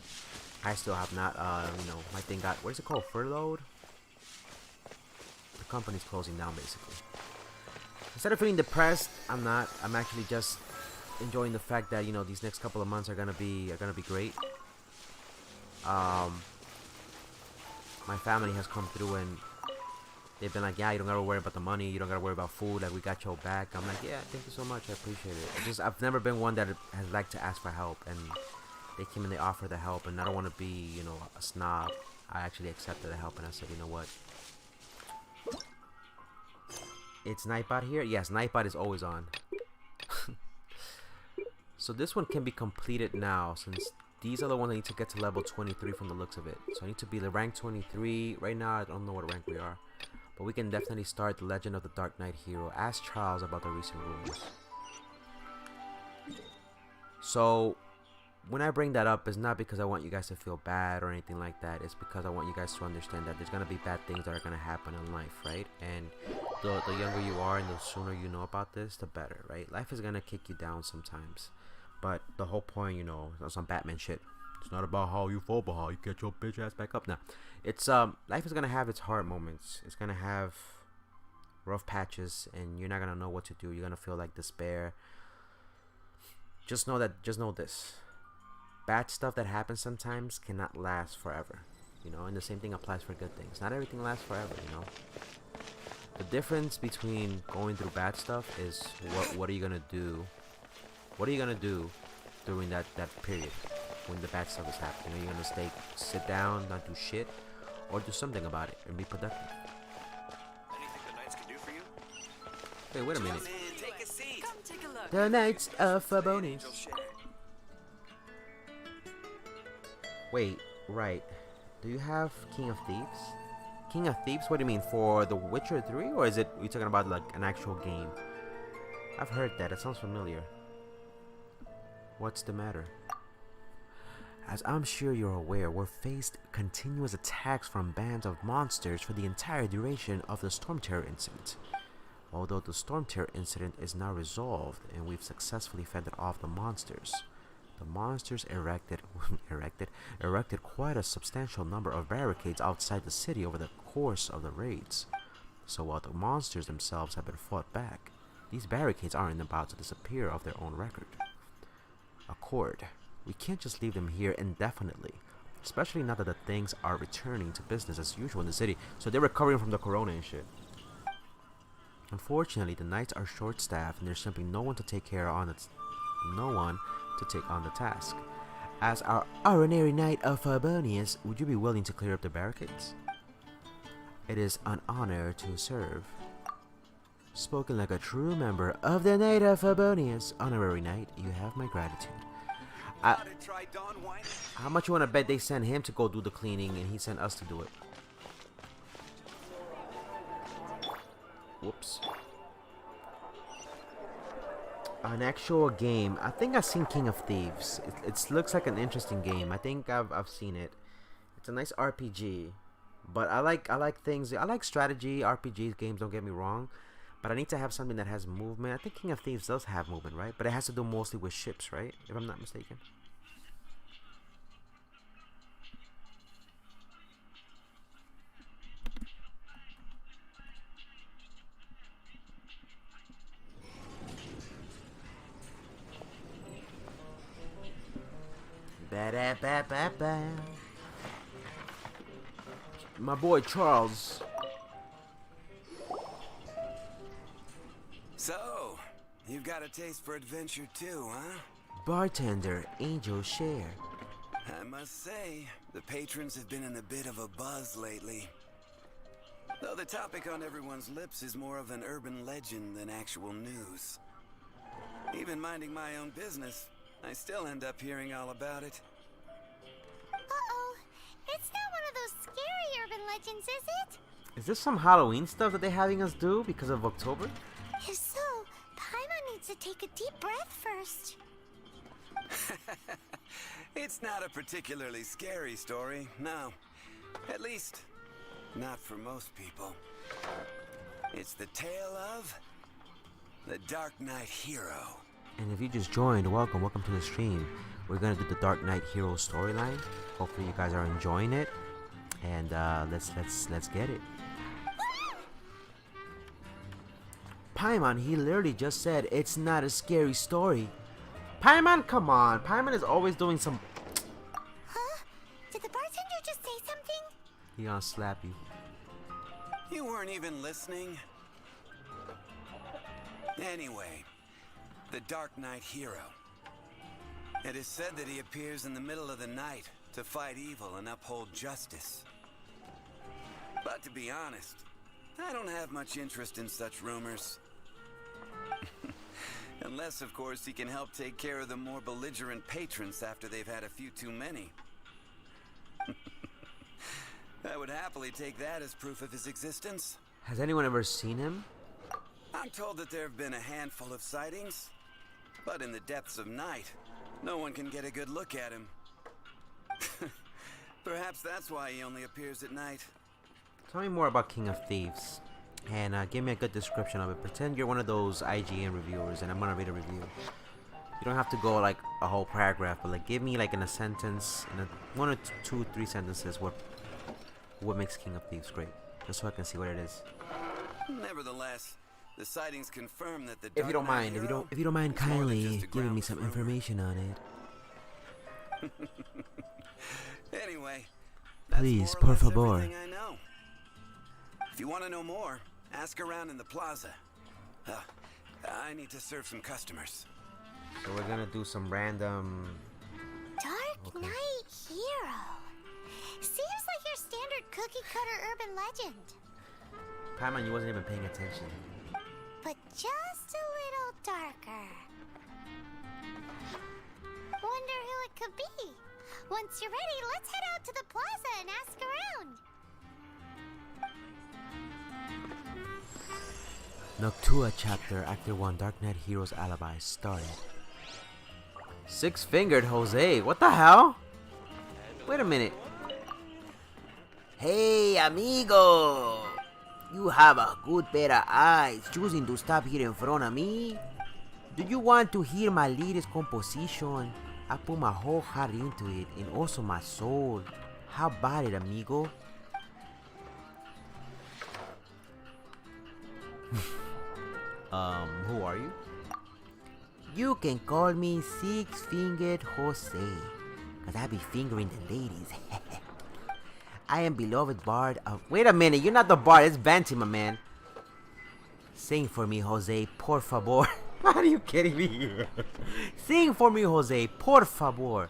I still have not, my thing got, what is it called, furloughed? The company's closing down, basically. Instead of feeling depressed, I'm not. I'm actually just enjoying the fact that, these next couple of months are gonna be great. My family has come through and they've been like, yeah, you don't gotta worry about the money, you don't gotta worry about food, like we got your back. I'm like, yeah, thank you so much, I appreciate it. I've never been one that has liked to ask for help, and they came and they offered the help, and I don't want to be, a snob. I actually accepted the help, and I said, you know what? It's Nightbot here? Yes, Nightbot is always on. So this one can be completed now, since these are the ones I need to get to level 23 from the looks of it. So I need to be the rank 23. Right now, I don't know what rank we are. But we can definitely start The Legend of the Dark Knight Hero. Ask Charles about the recent rumors. So when I bring that up, it's not because I want you guys to feel bad or anything like that. It's because I want you guys to understand that there's going to be bad things that are going to happen in life, right? And the younger you are and the sooner you know about this, the better, right? Life is going to kick you down sometimes. But the whole point, it's some Batman shit. It's not about how you fall, but how you get your bitch ass back up. Now, it's life is going to have its hard moments. It's going to have rough patches, and you're not going to know what to do. You're going to feel like despair. Just know this. Bad stuff that happens sometimes cannot last forever, and the same thing applies for good things. Not everything lasts forever, The difference between going through bad stuff is what are you gonna do? What are you gonna do during that period when the bad stuff is happening? Are you gonna sit down, not do shit, or do something about it and be productive? Anything the Knights can do for you? Hey, wait a minute. Take a seat. Come take a look. The Knights of Fabonis. Wait, right. Do you have King of Thieves? King of Thieves? What do you mean? For The Witcher 3? Or are you talking about like an actual game? I've heard that. It sounds familiar. What's the matter? As I'm sure you're aware, we're faced continuous attacks from bands of monsters for the entire duration of the Storm Terror incident. Although the Storm Terror incident is now resolved and we've successfully fended off the monsters erected quite a substantial number of barricades outside the city over the course of the raids. So while the monsters themselves have been fought back, These barricades aren't about to disappear of their own accord. We can't just leave them here indefinitely, especially now that the things are returning to business as usual in the city. So they're recovering from the corona and shit. Unfortunately, the knights are short-staffed and there's simply no one to take on the task. As our honorary knight of Farbonius, would you be willing to clear up the barricades? It is an honor to serve. Spoken like a true member of the Knight of Farbonius, honorary knight, you have my gratitude. How much you want to bet they sent him to go do the cleaning and he sent us to do it? Whoops. An actual game. I think I've seen King of Thieves. It looks like an interesting game. I think I've seen it. It's a nice RPG. But I like things. I like strategy RPG games, don't get me wrong. But I need to have something that has movement. I think King of Thieves does have movement, right? But it has to do mostly with ships, right? If I'm not mistaken. Ba-da-ba-ba-ba. My boy Charles. So, you've got a taste for adventure too, huh? Bartender Angel Share. I must say, the patrons have been in a bit of a buzz lately. Though the topic on everyone's lips is more of an urban legend than actual news. Even minding my own business, I still end up hearing all about it. Uh-oh. It's not one of those scary urban legends, is it? Is this some Halloween stuff that they're having us do because of October? If so, Paimon needs to take a deep breath first. It's not a particularly scary story, no. At least, not for most people. It's the tale of the Dark Knight Hero. And if you just joined, welcome to the stream. We're gonna do the Dark Knight Hero storyline. Hopefully you guys are enjoying it. And let's get it. Paimon, he literally just said it's not a scary story. Paimon, come on. Paimon is always doing some... Huh? Did the bartender just say something? He gonna slap you. You weren't even listening. Anyway, the Dark Knight Hero. It is said that he appears in the middle of the night to fight evil and uphold justice. But to be honest, I don't have much interest in such rumors. Unless, of course, he can help take care of the more belligerent patrons after they've had a few too many. I would happily take that as proof of his existence. Has anyone ever seen him? I'm told that there have been a handful of sightings, but in the depths of night, no one can get a good look at him. Perhaps that's why he only appears at night. Tell me more about King of Thieves. And give me a good description of it. Pretend you're one of those IGN reviewers and I'm gonna read a review. You don't have to go like a whole paragraph, but like give me like in a sentence, in a 1 or 2, 3 sentences what makes King of Thieves great. Just so I can see what it is. Nevertheless, the sightings confirm that the If you don't mind, if you don't mind kindly giving me some information on it. Anyway, Please, that's por more or less favor. everything I know. If you want to know more, ask around in the plaza. I need to serve some customers. So we're gonna do some random... Dark Knight Hero. Seems like your standard cookie-cutter urban legend. Paimon, you wasn't even paying attention. But just a little darker. Wonder who it could be. Once you're ready, let's head out to the plaza and ask around. Noctua chapter, Actor 1, Dark Knight Hero's Alibi started. Six-fingered Jose, what the hell? Wait a minute. Hey, amigo! You have a good pair of eyes choosing to stop here in front of me. Do you want to hear my latest composition? I put my whole heart into it and also my soul. How about it, amigo? Who are you? You can call me Six-Fingered Jose, cause I be fingering the ladies. I am beloved bard of... Wait a minute, you're not the bard, it's Venti, my man. Sing for me, Jose, por favor. Are you kidding me? Sing for me, Jose, por favor.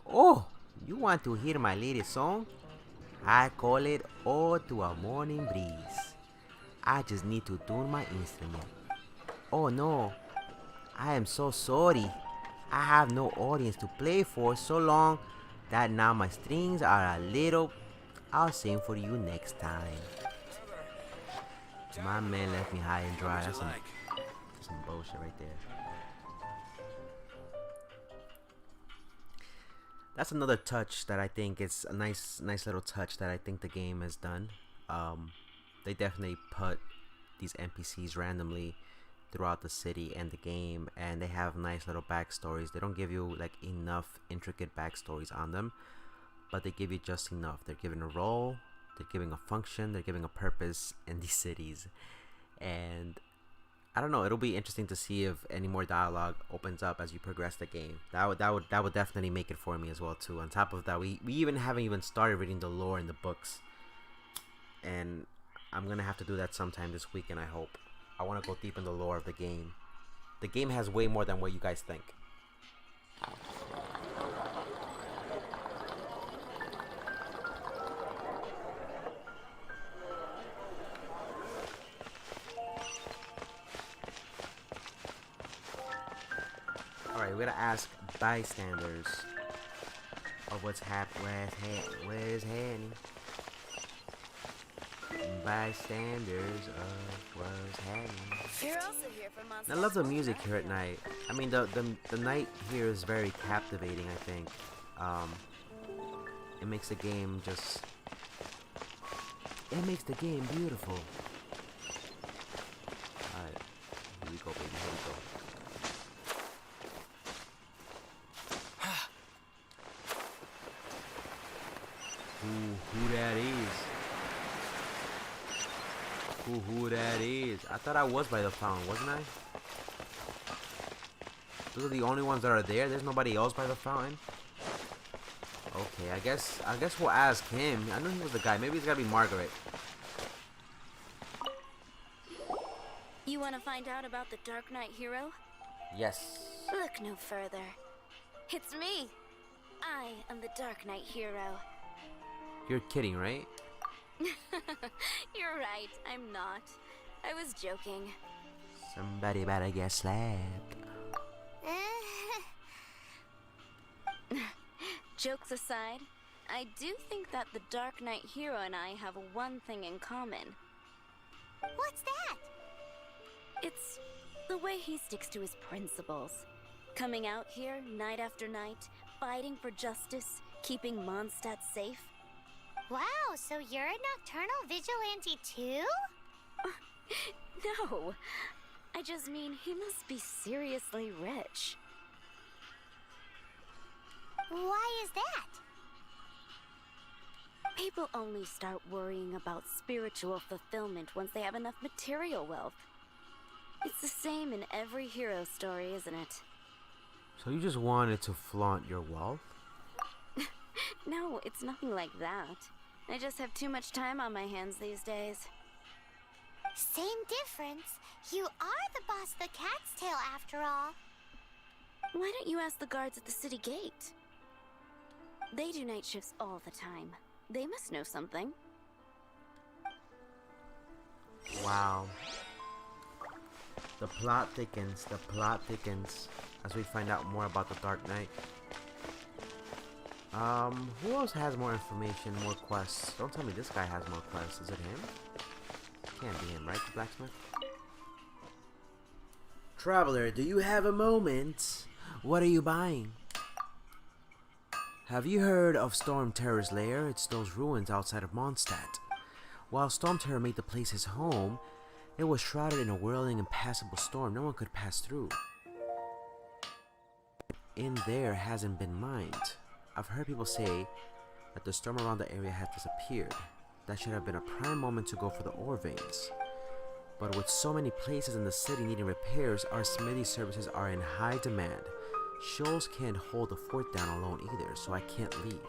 Oh, you want to hear my latest song? I call it Ode to a Morning Breeze. I just need to tune my instrument. Oh no, I am so sorry. I have no audience to play for so long that now my strings are a little... I'll sing for you next time. My man left me high and dry. That's some bullshit right there. That's another touch that I think is a nice little touch that I think the game has done. They definitely put these NPCs randomly throughout the city and the game, and they have nice little backstories. They don't give you like enough intricate backstories on them, but they give you just enough. They're giving a role, they're giving a function, they're giving a purpose in these cities. And I don't know, it'll be interesting to see if any more dialogue opens up as you progress the game. That would definitely make it for me as well too. On top of that, we even haven't even started reading the lore in the books, and I'm gonna have to do that sometime this weekend, I hope. I want to go deep in the lore of the game. The game has way more than what you guys think. Alright, we're gonna ask bystanders of what's happening. Where's happening? Bystanders of what's happening. You're also here for Monster. I love the music here at night. I mean, the night here is very captivating, I think. It makes the game just... It makes the game beautiful. Alright, here we go, baby, here we go. Who that is? Who that is? I thought I was by the fountain, wasn't I? Those are the only ones that are there. There's nobody else by the fountain. Okay, I guess we'll ask him. I know he was the guy. Maybe it's gotta be Margaret. You want to find out about the Dark Knight hero? Yes. Look no further. It's me. I am the Dark Knight hero. You're kidding, right? You're right, I'm not. I was joking. Somebody better get slapped. Jokes aside, I do think that the Dark Knight hero and I have one thing in common. What's that? It's the way he sticks to his principles. Coming out here night after night, fighting for justice, keeping Mondstadt safe. Wow, so you're a nocturnal vigilante too? No, I just mean he must be seriously rich. Why is that? People only start worrying about spiritual fulfillment once they have enough material wealth. It's the same in every hero story, isn't it? So you just wanted to flaunt your wealth? No, it's nothing like that. I just have too much time on my hands these days. Same difference. You are the boss of the Cat's Tail after all. Why don't you ask the guards at the city gate? They do night shifts all the time. They must know something. Wow. The plot thickens, as we find out more about the Dark Knight. Who else has more information, more quests? Don't tell me this guy has more quests. Is it him? Can't be him, right? The blacksmith? Traveler, do you have a moment? What are you buying? Have you heard of Storm Terror's lair? It's those ruins outside of Mondstadt. While Storm Terror made the place his home, it was shrouded in a whirling, impassable storm no one could pass through. In there hasn't been mined. I've heard people say that the storm around the area has disappeared. That should have been a prime moment to go for the ore veins. But with so many places in the city needing repairs, our smithy services are in high demand. Shoals can't hold the fort down alone either, so I can't leave.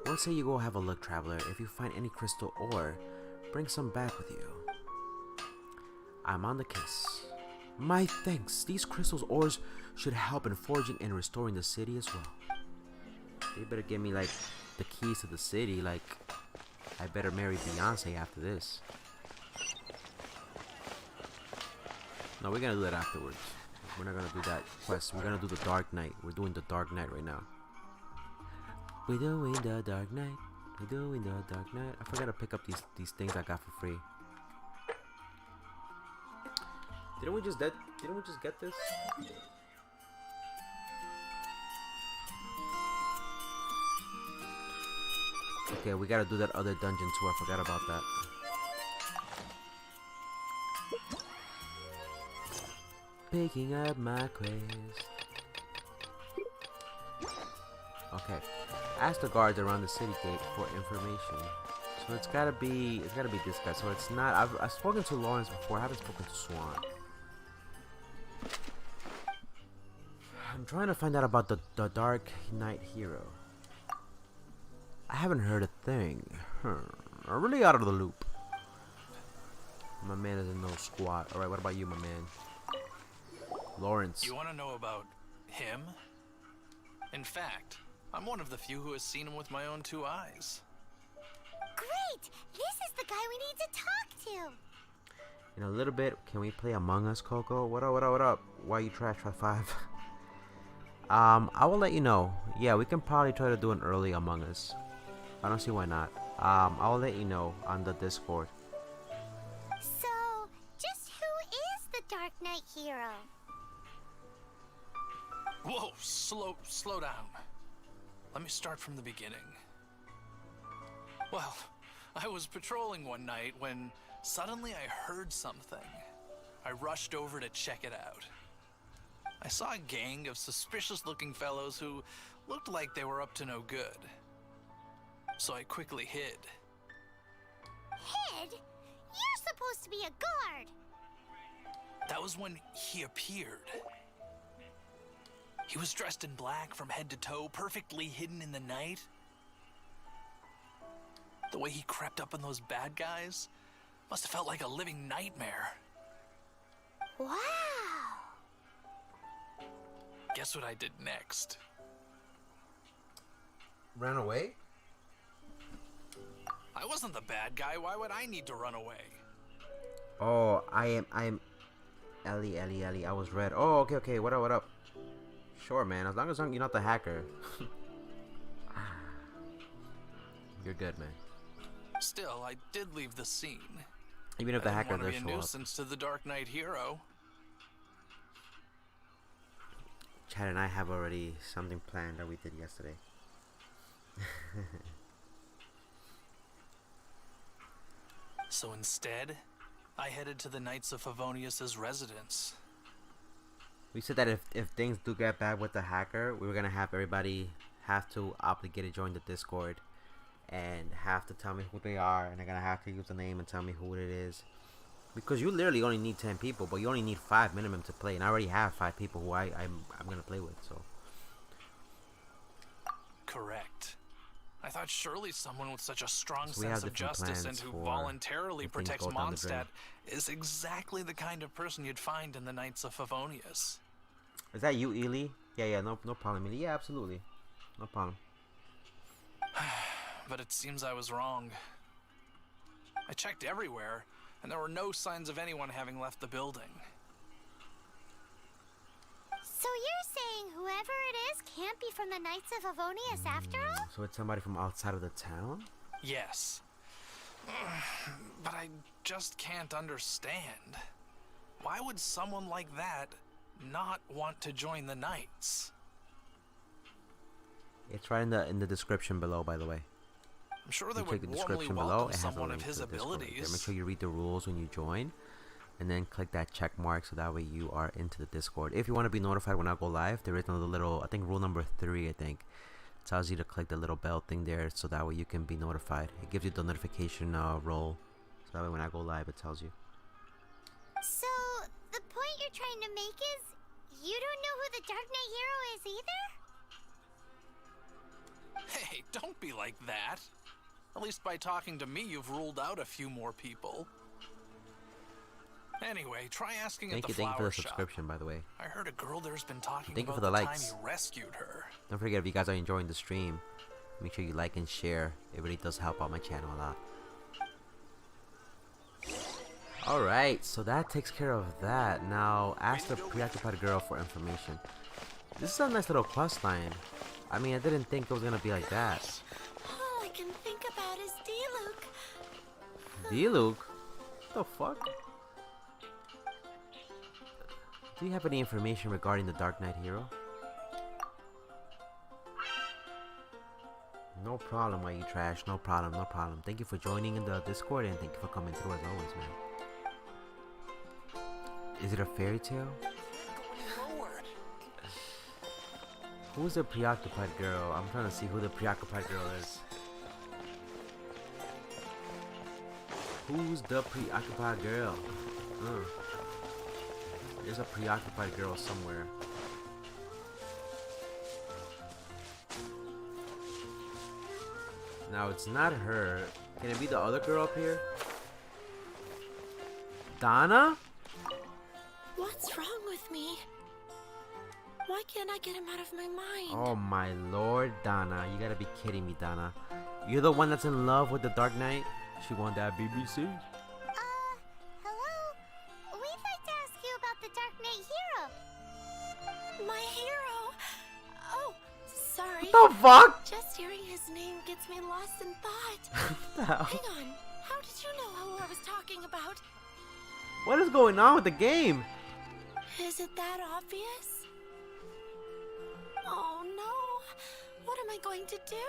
Once say you go have a look, traveler. If you find any crystal ore, bring some back with you. I'm on the case. My thanks. These crystals ores should help in forging and restoring the city as well. They better give me like the keys to the city. Like I better marry Beyonce after this. No, we're gonna do that afterwards. We're not gonna do that quest. We're gonna do the Dark Knight. We're doing the Dark Knight right now. We're doing the Dark Knight. We're doing the Dark Knight. I forgot to pick up these things I got for free. Didn't we just get this? Okay, we gotta do that other dungeon too. I forgot about that. Picking up my quest. Okay. Ask the guards around the city gate for information. So it's gotta be this guy. So it's not. I've spoken to Lawrence before. I haven't spoken to Swan. I'm trying to find out about the Dark Knight hero. I haven't heard a thing. I'm really out of the loop. My man doesn't know squat. All right, what about you, my man? Lawrence. You want to know about him? In fact, I'm one of the few who has seen him with my own 2 eyes. Great! This is the guy we need to talk to! In a little bit, can we play Among Us, Coco? What up? Why you trash for 5? I will let you know. Yeah, we can probably try to do an early Among Us. I don't see why not. I will let you know on the Discord. So, just who is the Dark Knight hero? Whoa, slow down. Let me start from the beginning. Well, I was patrolling one night when suddenly I heard something. I rushed over to check it out. I saw a gang of suspicious-looking fellows who looked like they were up to no good. So I quickly hid. Hid? You're supposed to be a guard! That was when he appeared. He was dressed in black from head to toe, perfectly hidden in the night. The way he crept up on those bad guys must have felt like a living nightmare. Wow! Guess what I did next? Ran away? I wasn't the bad guy. Why would I need to run away? Oh, I am Ellie. I was red. Oh, okay. What up? Sure, man. As long as you're not the hacker. You're good, man. Still, I did leave the scene. Even if the hacker does be a show up. nuisance to the Dark Knight hero. Chad and I have already something planned that we did yesterday. So instead, I headed to the Knights of Favonius's residence. We said that if things do get bad with the hacker, we were gonna have everybody have to obligate to join the Discord and have to tell me who they are, and they're gonna have to use the name and tell me who it is. Because you literally only need 10 people, but you only need 5 minimum to play, and I already have 5 people who I'm gonna play with. So correct. I thought surely someone with such a strong so sense of justice and who voluntarily protects Mondstadt is exactly the kind of person you'd find in the Knights of Favonius. Is that you, Ely? Yeah, no problem, Ely. Yeah, absolutely. No problem. But it seems I was wrong. I checked everywhere, and there were no signs of anyone having left the building. So you're saying whoever it is can't be from the Knights of Favonius after all? So it's somebody from outside of the town? Yes. But I just can't understand. Why would someone like that not want to join the Knights? It's right in the description below, by the way. I'm sure they you would check the warmly description welcome below. It has a someone link of his to the Discord right there. abilities. Make sure you read the rules when you join, and then click that check mark so that way you are into the Discord. If you want to be notified when I go live, there is another little, I think rule number 3, I think, tells you to click the little bell thing there so that way you can be notified. It gives you the notification role, so that way when I go live it tells you. So, the point you're trying to make is you don't know who the Dark Knight hero is either? Hey, don't be like that. At least by talking to me, you've ruled out a few more people. Anyway, try asking at the Thank you for flower the shop. subscription, by the way. I heard a girl there's been talking Thank you about for the the likes. time you rescued her. Don't forget, if you guys are enjoying the stream, make sure you like and share. It really does help out my channel a lot. Alright, so that takes care of that. Now, ask the preoccupied girl for information. This is a nice little quest line. I mean, I didn't think it was gonna be like that. All I can think about is D-Luke. D-Luke? What the fuck? Do you have any information regarding the Dark Knight hero? No problem, why you trash. No problem, no problem. Thank you for joining in the Discord and thank you for coming through as always, man. Is it a fairy tale? Who's the preoccupied girl? I'm trying to see who the preoccupied girl is. Who's the preoccupied girl? There's a preoccupied girl somewhere. Now it's not her. Can it be the other girl up here? Donna? What's wrong with me? Why can't I get him out of my mind? Oh my lord, Donna. You gotta be kidding me, Donna. You're the one that's in love with the Dark Knight? She won that BBC? Hello? We'd like to ask you about the Dark Knight hero. My hero? Oh, sorry. What the fuck? Just hearing his name gets me lost in thought. What the hell? Hang on. How did you know who I was talking about? What is going on with the game? Is it that obvious? Oh no. What am I going to do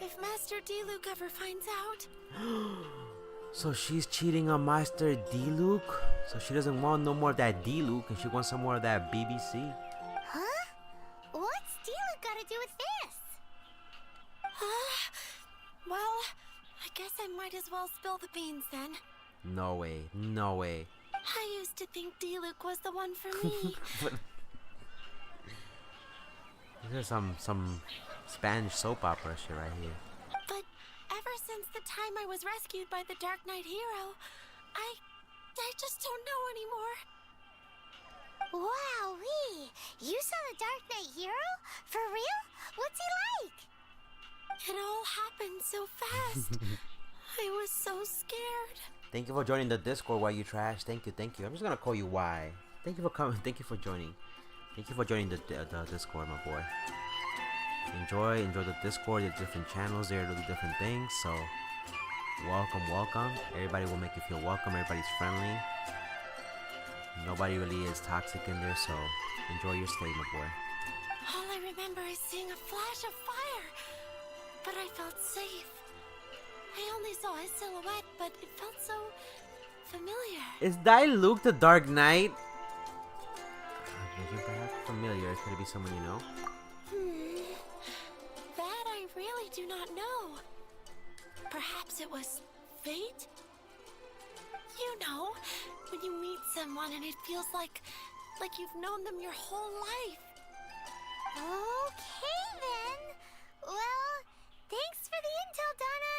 if Master D-Luke ever finds out? So she's cheating on Master D-Luke? So she doesn't want no more of that D-Luke and she wants some more of that BBC? Huh? What's D-Luke got to do with this? Well, I guess I might as well spill the beans then. No way. No way. I used to think D-Luke was the one for me. This is some Spanish soap opera shit right here. But ever since the time I was rescued by the Dark Knight hero, I just don't know anymore. Wowee! You saw the Dark Knight hero? For real? What's he like? It all happened so fast. I was so scared. Thank you for joining the Discord while you trash. Thank you, thank you. I'm just gonna call you Y. Thank you for coming. Thank you for joining. Thank you for joining the Discord, my boy. Enjoy the Discord. There's different channels there to do different things. So, welcome. Everybody will make you feel welcome. Everybody's friendly. Nobody really is toxic in there. So, enjoy your stay, my boy. All I remember is seeing a flash of fire, but I felt safe. I only saw his silhouette, but it felt so familiar. Is that Luke the Dark Knight? Perhaps familiar. Could it be someone you know? That I really do not know. Perhaps it was fate? You know, when you meet someone and it feels like you've known them your whole life. Okay then. Well, thanks for the intel, Donna.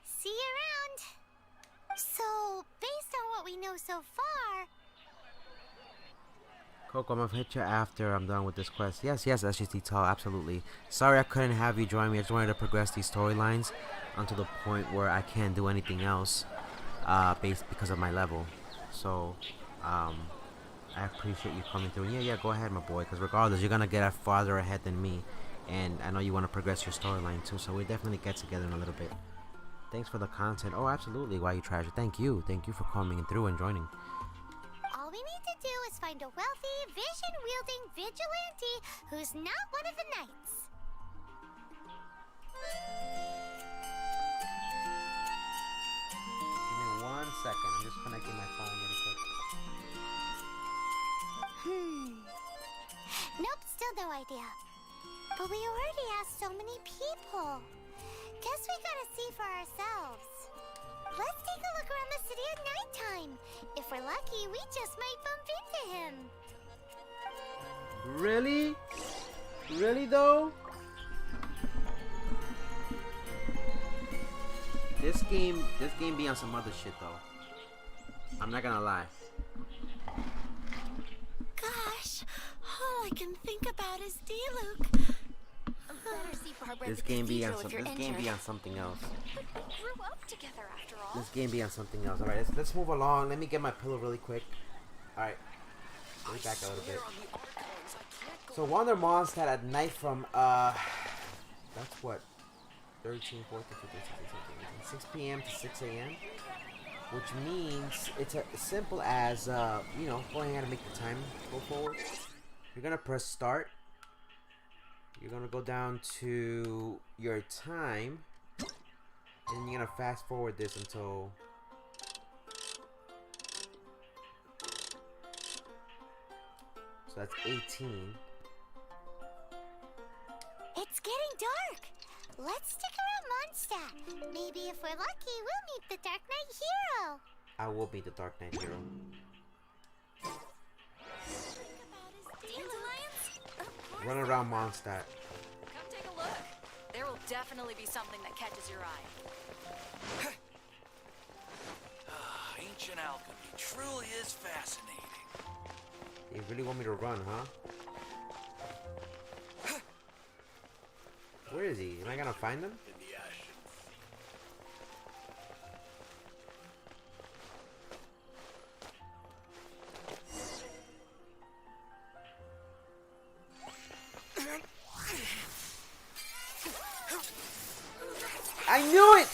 See you around. So, based on what we know so far... Coco, I'm gonna hit you after I'm done with this quest. Yes, SGT Tall, absolutely. Sorry I couldn't have you join me. I just wanted to progress these storylines until the point where I can't do anything else because of my level. So, I appreciate you coming through. Yeah, go ahead, my boy, because regardless, you're gonna get farther ahead than me. And I know you want to progress your storyline too, so we'll definitely get together in a little bit. Thanks for the content. Oh, absolutely, Why You Trash. Thank you for coming through and joining. All we need to do is find a wealthy, vision-wielding vigilante who's not one of the knights. Give me 1 second. I'm just connecting my phone really quick. Nope, still no idea. But we already asked so many people. Guess we gotta see for ourselves. Let's take a look around the city at nighttime. If we're lucky, we just might bump into him. Really? Really though? This game be on some other shit though. I'm not gonna lie. Gosh, all I can think about is D-Luke. Better see Barbara This at the game be on cathedral if some. you're This game be injured. on something else. We grew up together after all. This game be on something else. All right, let's move along. Let me get my pillow really quick. All right, let me back a little bit. So Wander Mondstadt at night from that's what 13, 14, 15, 16, 17, 18, 6 p.m. to 6 a.m. Which means it's as simple as you know, go ahead and make the time go forward. You're gonna press start. You're gonna go down to your time, and you're gonna fast forward this until so that's 18. It's getting dark. Let's stick around Mondstadt. Maybe if we're lucky, we'll meet the Dark Knight hero. I will be the Dark Knight hero. Run around Mondstadt. Come take a look. There will definitely be something that catches your eye. Ancient alchemy truly is fascinating. You really want me to run, huh? Where is he? Am I gonna find him? In the ashes. I knew it!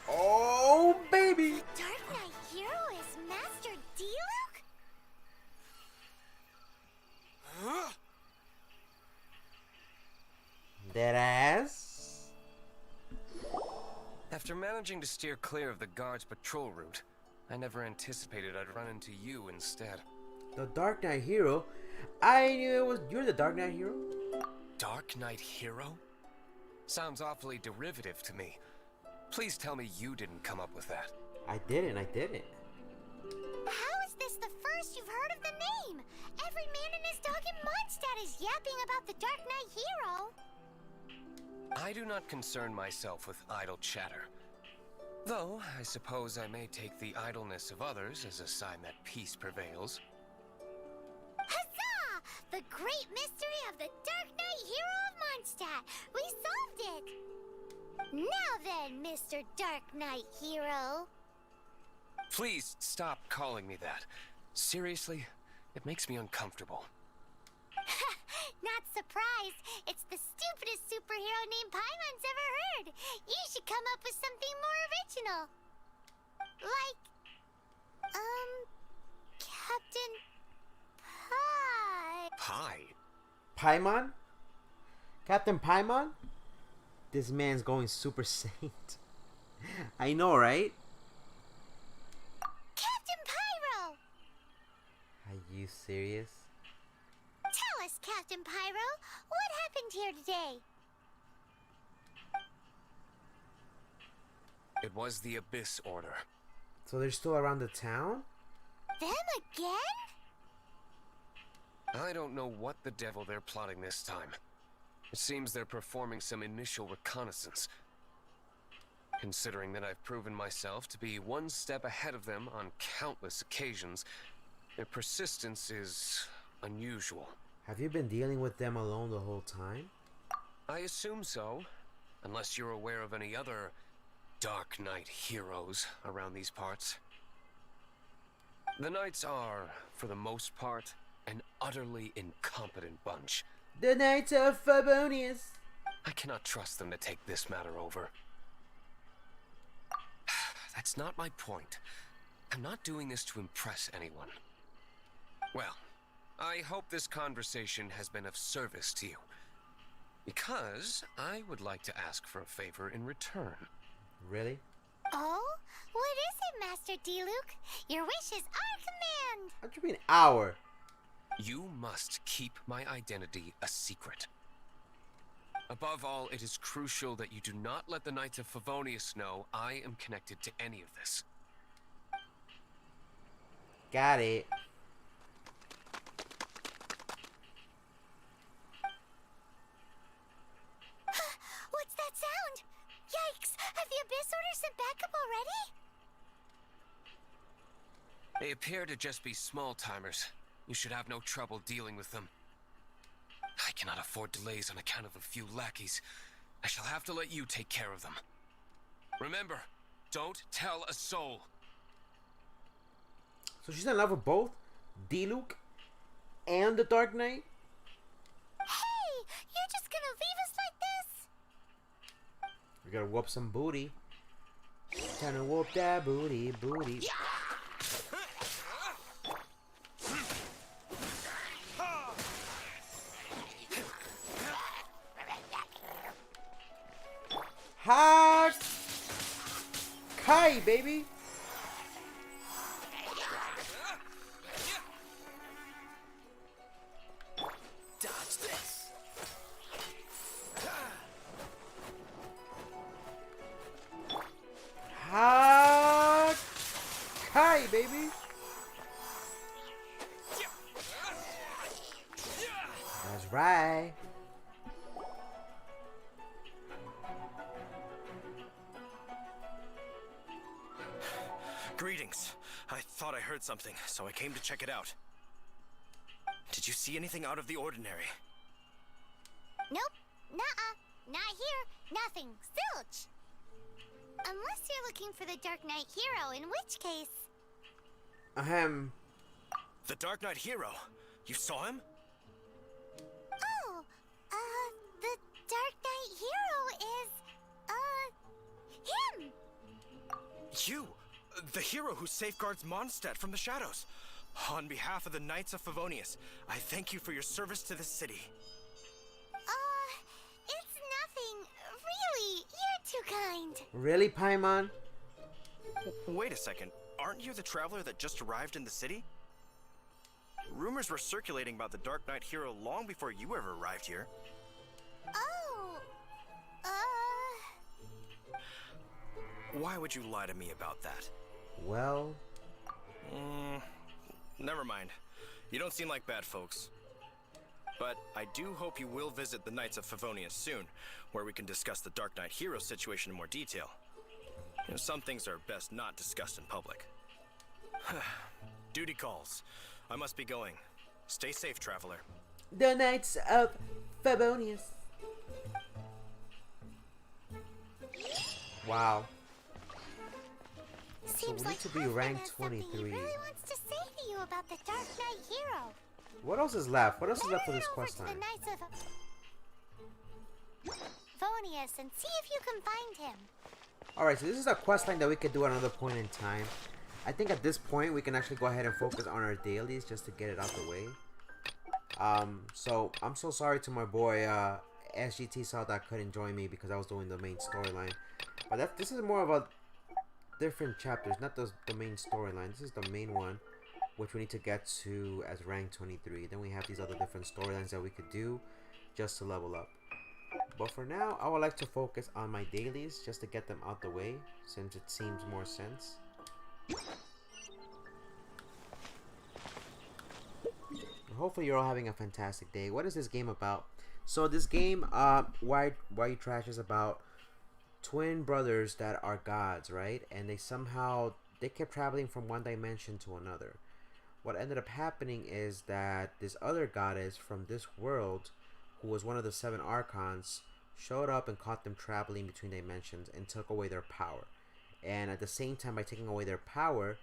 Oh, baby! The Dark Knight hero is Master D-Luke? Dead ass. After managing to steer clear of the guard's patrol route, I never anticipated I'd run into you instead. The Dark Knight hero? I knew it was. You're the Dark Knight hero? Dark Knight hero? Sounds awfully derivative to me. Please tell me you didn't come up with that. I didn't. How is this the first you've heard of the name? Every man and his dog in Mondstadt is yapping about the Dark Knight hero. I do not concern myself with idle chatter. Though, I suppose I may take the idleness of others as a sign that peace prevails. Huzzah! The great mystery of the Dark Knight hero of Mondstadt. We solved it! Now then, Mr. Dark Knight hero. Please stop calling me that. Seriously, it makes me uncomfortable. Not surprised. It's the stupidest superhero name Paimon's ever heard. You should come up with something more original. Like, Captain Pie. Pie? Paimon? Captain Paimon? This man's going Super Saint. I know, right? Captain Pyro! Are you serious? Tell us, Captain Pyro, what happened here today? It was the Abyss Order. So they're still around the town? Them again? I don't know what the devil they're plotting this time. It seems they're performing some initial reconnaissance. Considering that I've proven myself to be one step ahead of them on countless occasions, their persistence is unusual. Have you been dealing with them alone the whole time? I assume so, unless you're aware of any other Dark Knight heroes around these parts. The Knights are, for the most part, an utterly incompetent bunch. The Knights are Fabonius. I cannot trust them to take this matter over. That's not my point. I'm not doing this to impress anyone. Well, I hope this conversation has been of service to you. Because I would like to ask for a favor in return. Really? Oh? What is it, Master D-Luke? Your wish is our command! What do you mean, our? You must keep my identity a secret. Above all, it is crucial that you do not let the Knights of Favonius know I am connected to any of this. Got it. What's that sound? Yikes! Have the Abyss Order sent backup already? They appear to just be small-timers. You should have no trouble dealing with them. I cannot afford delays on account of a few lackeys. I shall have to let you take care of them. Remember, don't tell a soul. So she's in love with both D-Luke and the Dark Knight? Hey! You're just gonna leave us like this? We gotta whoop some booty. Trying to whoop that booty. Ha! Kai, baby! Dodge this. Ha! Kai, baby! That's right. Greetings. I thought I heard something, so I came to check it out. Did you see anything out of the ordinary? Nope. Nuh-uh. Not here. Nothing. Zilch. Unless you're looking for the Dark Knight hero, in which case... Ahem. The Dark Knight hero? You saw him? Oh, the Dark Knight hero is, him! You! The hero who safeguards Mondstadt from the shadows. On behalf of the Knights of Favonius, I thank you for your service to this city. It's nothing. Really, you're too kind. Really, Paimon? Wait a second. Aren't you the traveler that just arrived in the city? Rumors were circulating about the Dark Knight hero long before you ever arrived here. Oh, Why would you lie to me about that? Well... Never mind. You don't seem like bad folks. But I do hope you will visit the Knights of Favonius soon, where we can discuss the Dark Knight hero situation in more detail. You know, some things are best not discussed in public. Duty calls. I must be going. Stay safe, traveler. The Knights of Favonius. Wow. seems we like need to be Huffman rank has something 23. he really wants to say to you about the Dark Knight hero. What else is left? What else is left for this quest Over to line? the Knights of Favonius and see if you can find him. Alright, so this is a quest line that we could do at another point in time. I think at this point we can actually go ahead and focus on our dailies just to get it out the way. So I'm so sorry to my boy SGT Saw that couldn't join me because I was doing the main storyline. But this is more of a different chapters, not the main storyline. This is the main one, which we need to get to as rank 23. Then we have these other different storylines that we could do just to level up. But for now, I would like to focus on my dailies just to get them out the way, since it seems more sense. Hopefully you're all having a fantastic day. What is this game about? So this game, Why You Trash, is about twin brothers that are gods, right? And they kept traveling from one dimension to another. What ended up happening is that this other goddess from this world, who was one of the 7 archons, showed up and caught them traveling between dimensions and took away their power. And at the same time, by taking away their power,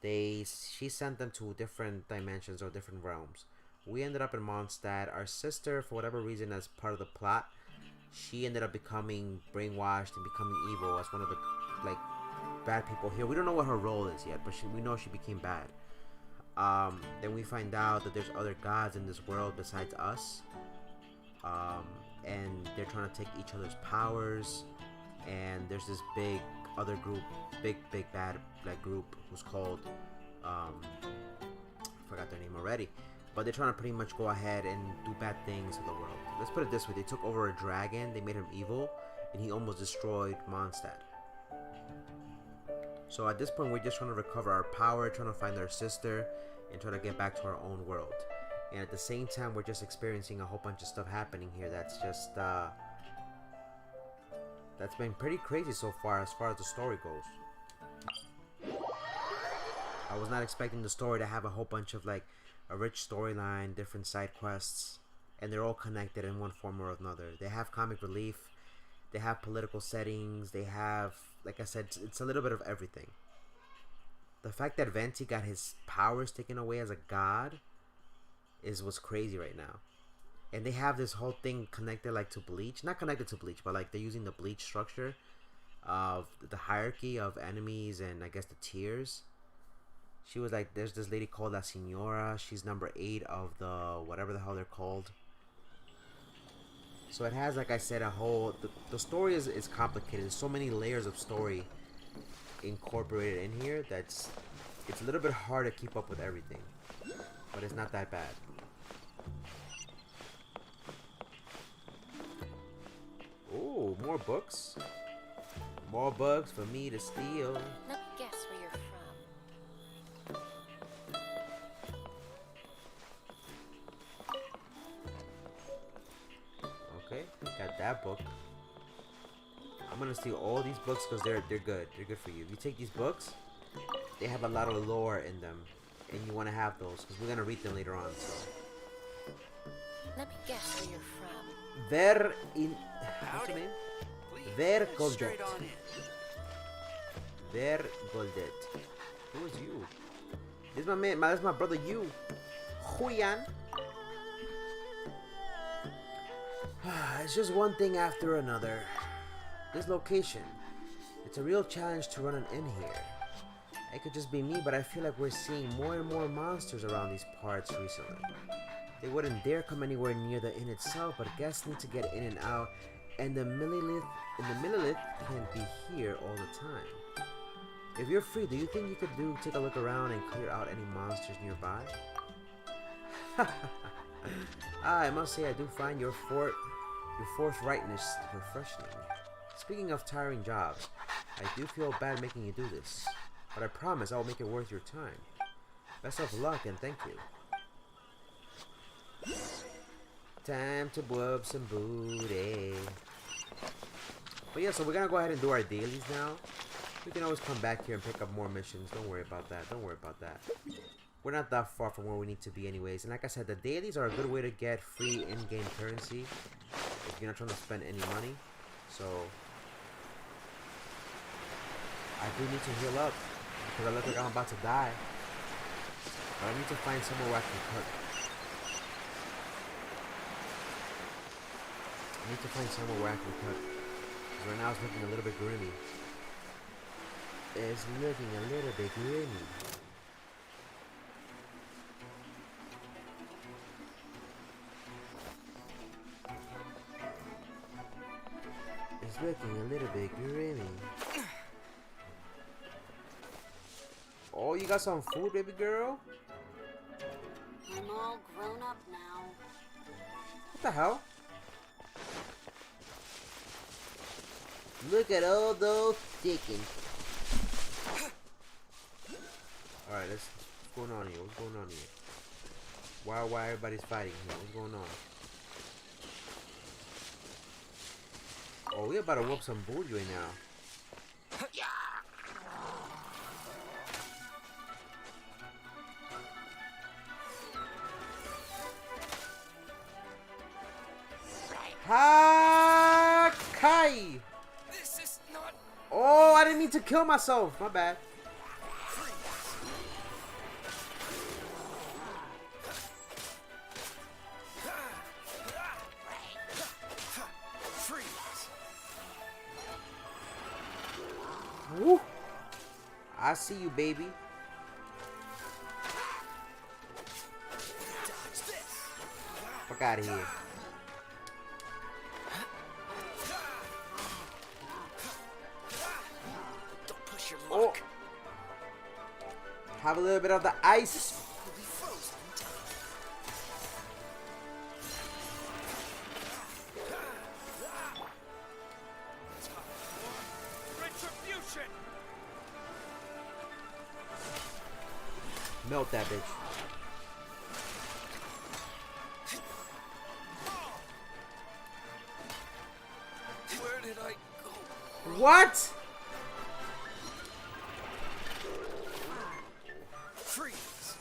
she sent them to different dimensions or different realms. We ended up in Mondstadt. Our sister, for whatever reason, as part of the plot, she ended up becoming brainwashed and becoming evil as one of the bad people here. We don't know what her role is yet, but we know she became bad. Then we find out that there's other gods in this world besides us. and they're trying to take each other's powers. And there's this big other group, big bad like group who's called forgot their name already, but they're trying to pretty much go ahead and do bad things to the world. Let's put it this way: they took over a dragon, they made him evil, and he almost destroyed Mondstadt. So at this point, we're just trying to recover our power, trying to find our sister, and try to get back to our own world. And at the same time, we're just experiencing a whole bunch of stuff happening here that's just that's been pretty crazy so far as the story goes. I was not expecting the story to have a whole bunch of like a rich storyline, different side quests, and they're all connected in one form or another. They have comic relief, they have political settings, they have, like I said, it's a little bit of everything. The fact that Venti got his powers taken away as a god is what's crazy right now. And they have this whole thing connected like to Bleach. Not connected to Bleach, but like they're using the Bleach structure of the hierarchy of enemies and I guess the tiers. She was like, there's this lady called La Senora. She's number 8 of the whatever the hell they're called. So it has, like I said, a whole... The story is complicated. There's so many layers of story incorporated in here that's... It's a little bit hard to keep up with everything. But it's not that bad. Ooh, more books. More bugs for me to steal. Let me guess where you're from. Okay, got that book. I'm gonna steal all these books because they're good. They're good for you. If you take these books, they have a lot of lore in them, and you want to have those because we're gonna read them later on. So. Let me guess where you're from. Ver in. What's your name? Ver Goldet. Ver Goldet. Who is you? This is my man. That's my brother. You, Julian. It's just one thing after another. This location. It's a real challenge to run an inn here. It could just be me, but I feel like we're seeing more and more monsters around these parts recently. They wouldn't dare come anywhere near the inn itself, but guests need to get in and out, and the millilith can't be here all the time. If you're free, do you think you could take a look around and clear out any monsters nearby? I must say I do find your forthrightness refreshing. Speaking of tiring jobs, I do feel bad making you do this, but I promise I will make it worth your time. Best of luck and thank you. Time to whoop some booty. But yeah, so we're gonna go ahead and do our dailies now. We can always come back here and pick up more missions. Don't worry about that. Don't worry about that. We're not that far from where we need to be anyways. And like I said, the dailies are a good way to get free in-game currency if you're not trying to spend any money. So I do need to heal up because I look like I'm about to die. But I need to find somewhere where I can cook. I need to find somewhere where I can cook. Because right now it's looking a little bit grimy. It's looking a little bit grimy. It's looking a little bit grimy. Oh, you got some food, baby girl? I'm all grown up now. What the hell? Look at all those chickens. Alright, what's going on here? What's going on here? Why everybody's fighting here? What's going on? Oh, we about to whoop some booty right now. Hakai! This is not. Oh, I didn't mean to kill myself. My bad. Woo! I see you, baby. Fuck out of here. your luck. Have a little bit of the ice. Will be frozen in time. Retribution. Melt that bitch. Where did I go? What? Freeze.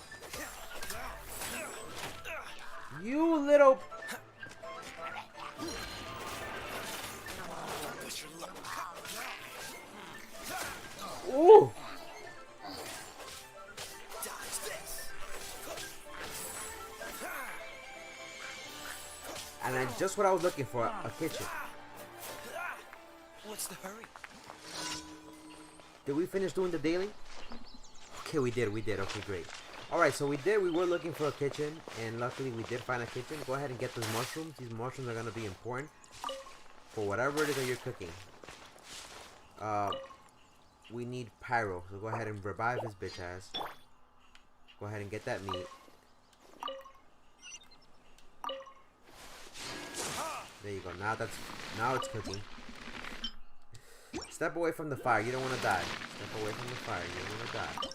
You little. Wish your luck. Ooh. Dodge this. And that's just what I was looking for, a kitchen. What's the hurry? Did we finish doing the daily? Okay, we did. Okay, great. Alright, so we were looking for a kitchen, and luckily we did find a kitchen. Go ahead and get those mushrooms. These mushrooms are going to be important for whatever it is that you're cooking. We need pyro, so go ahead and revive his bitch ass. Go ahead and get that meat. There you go. Now it's cooking. Step away from the fire. You don't want to die. Step away from the fire. You don't want to die.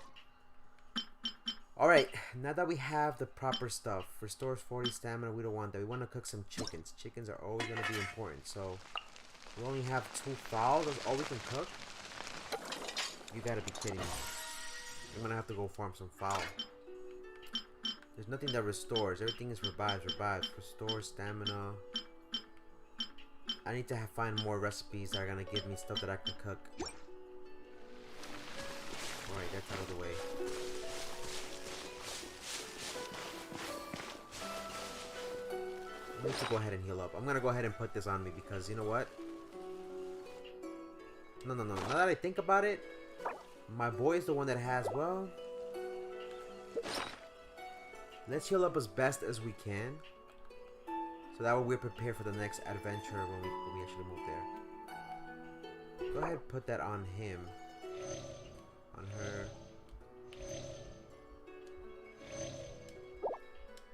Alright, now that we have the proper stuff, restores 40 stamina, we don't want that. We want to cook some chickens. Chickens are always going to be important. So, we only have 2 fowl. That's all we can cook? You gotta be kidding me. I'm going to have to go farm some fowl. There's nothing that restores. Everything is revives. Restores stamina. I need to find more recipes that are going to give me stuff that I can cook. Alright, that's out of the way. I need to go ahead and heal up. I'm gonna go ahead and put this on me because you know what? No. Now that I think about it, my boy is the one that has, well... Let's heal up as best as we can. So that way we're prepared for the next adventure when we actually move there. Go ahead and put that on him. On her.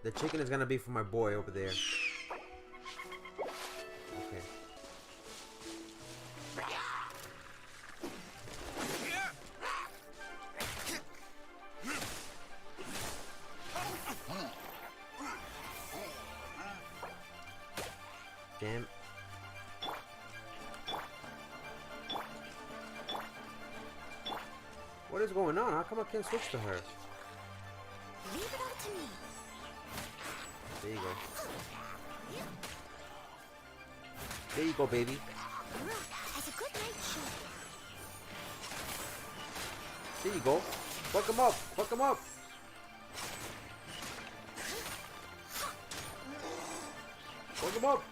The chicken is gonna be for my boy over there. Okay. Damn. What is going on? How come I can't switch to her? Leave it up to me. There you go. There you go, baby. Has a good night show. There you go. Fuck him up. Fuck him up. Fuck him up.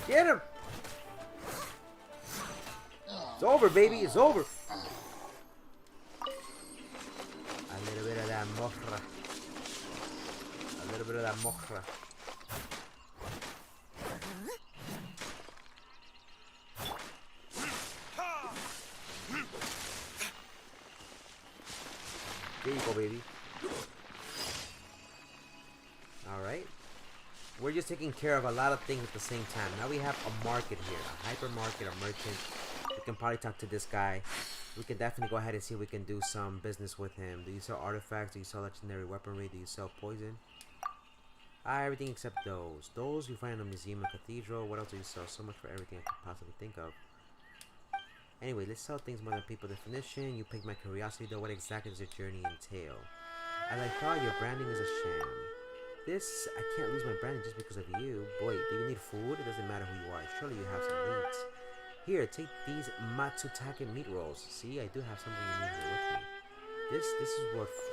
Get him. It's over, baby. It's over. A little bit of that mochra. A little bit of that mochra. There you go, baby. Alright. We're just taking care of a lot of things at the same time. Now we have a market here. A hypermarket, a merchant. We can probably talk to this guy. We can definitely go ahead and see if we can do some business with him. Do you sell artifacts? Do you sell legendary weaponry? Do you sell poison? Everything except those. Those you find in a museum and cathedral. What else do you sell? So much for everything I could possibly think of. Anyway, let's sell things more than people. Definition. You piqued my curiosity though. What exactly does your journey entail? As I thought, your branding is a sham. I can't lose my branding just because of you. Boy, do you need food? It doesn't matter who you are. Surely you have some needs. Here, take these Matsutake meat rolls. See, I do have something you need here with me.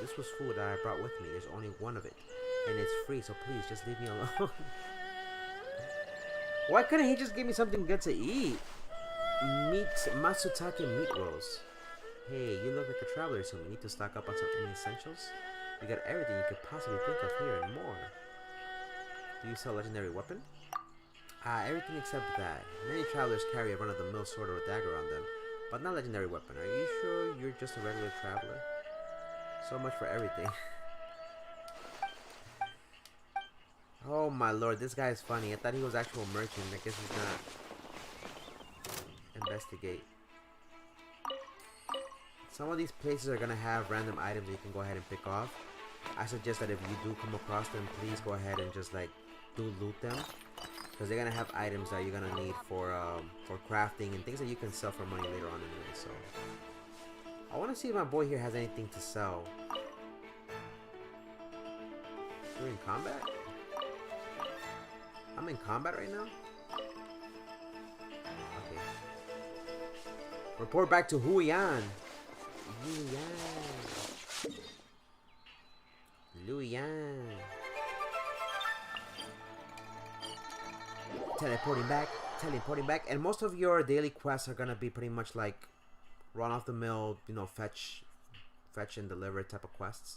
This was food that I brought with me. There's only one of it. And it's free, so please just leave me alone. Why couldn't he just give me something good to eat? Matsutake meat rolls. Hey, you look like a traveler, so we need to stock up on some essentials. We got everything you could possibly think of here and more. Do you sell legendary weapon? Everything except that. Many travelers carry a run-of-the-mill sword or a dagger on them, but not legendary weapon. Are you sure you're just a regular traveler? So much for everything. Oh my lord, this guy is funny. I thought he was actual merchant. I guess he's not. Investigate. Some of these places are gonna have random items that you can go ahead and pick off. I suggest that if you do come across them, please go ahead and just like do loot them, because they're gonna have items that you're gonna need for crafting and things that you can sell for money later on anyway. So I want to see if my boy here has anything to sell. We're in combat? I'm in combat right now? Okay. Report back to Huiyan. Luyan. Teleporting back. And most of your daily quests are gonna be pretty much like run off the mill, you know, fetch and deliver type of quests.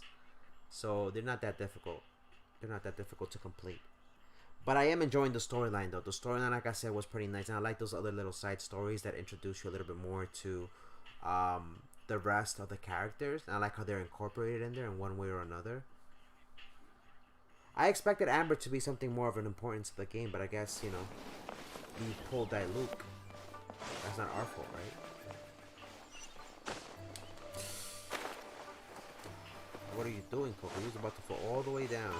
So they're not that difficult. They're not that difficult to complete. But I am enjoying the storyline though. The storyline, like I said, was pretty nice, and I like those other little side stories that introduce you a little bit more to the rest of the characters. And I like how they're incorporated in there in one way or another. I expected Amber to be something more of an importance to the game, but I guess, you know, we pulled that Luke. That's not our fault, right? What are you doing, Coco? He's about to fall all the way down.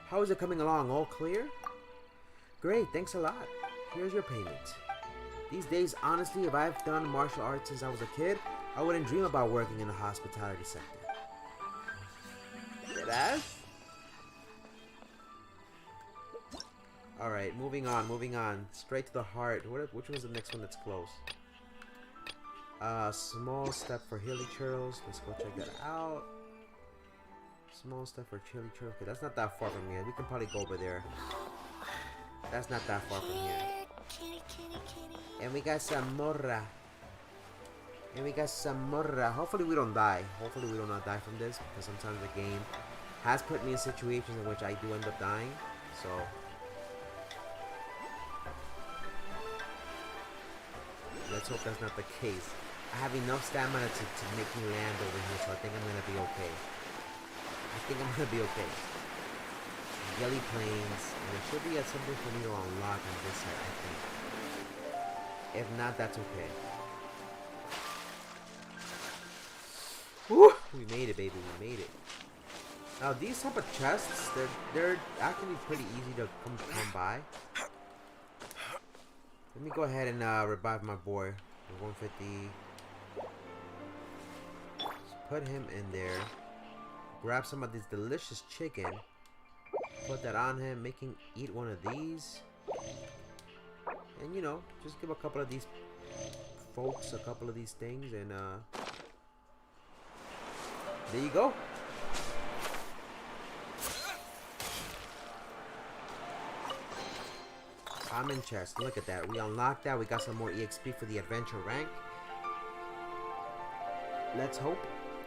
How is it coming along? All clear? Great, thanks a lot. Here's your payment. These days, honestly, if I've done martial arts since I was a kid, I wouldn't dream about working in the hospitality sector. Deadass? Alright, moving on. Straight to the heart. Which one's the next one that's close? Small step for hilly churls. Let's go check that out. Small step for chili churl. Okay, that's not that far from here. We can probably go over there. That's not that far from here. And we got Samora. Hopefully we don't die. Hopefully we do not die from this, because sometimes the game has put me in situations in which I do end up dying. So let's hope that's not the case. I have enough stamina to make me land over here, so I think I'm gonna be okay. Yelly Plains, and there should be something for me to unlock on this side, I think. If not, that's okay. Woo! We made it, baby. We made it. Now these type of chests, they're actually pretty easy to come by. Let me go ahead and revive my boy. The 150. Let's put him in there. Grab some of this delicious chicken. Put that on him. Make him eat one of these. And you know, just give a couple of these folks a couple of these things, and there you go. Common chest. Look at that. We unlocked that. We got some more EXP for the adventure rank. Let's hope.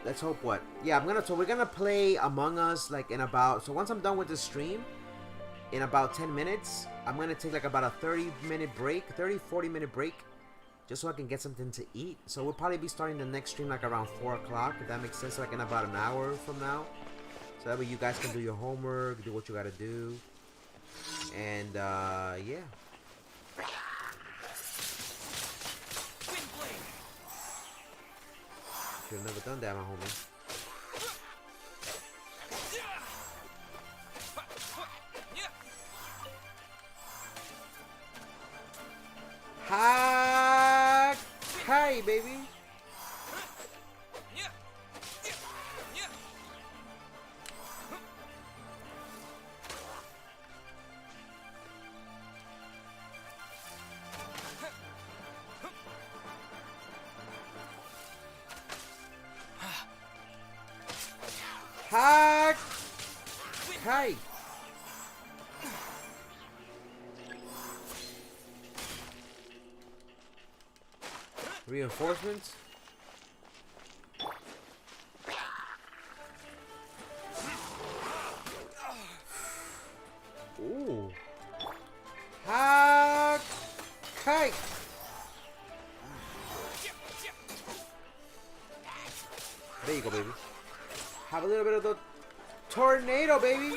Let's hope what? Yeah, we're gonna play Among Us like in about, so once I'm done with the stream, in about 10 minutes, I'm gonna take like about a 30-minute break, 40 minute break, just so I can get something to eat. So we'll probably be starting the next stream like around 4 o'clock, if that makes sense, like in about an hour from now. So that way you guys can do your homework, do what you gotta do. And yeah. Should've never done that, my homie. Hi, baby. Hi. little bit of the tornado, baby.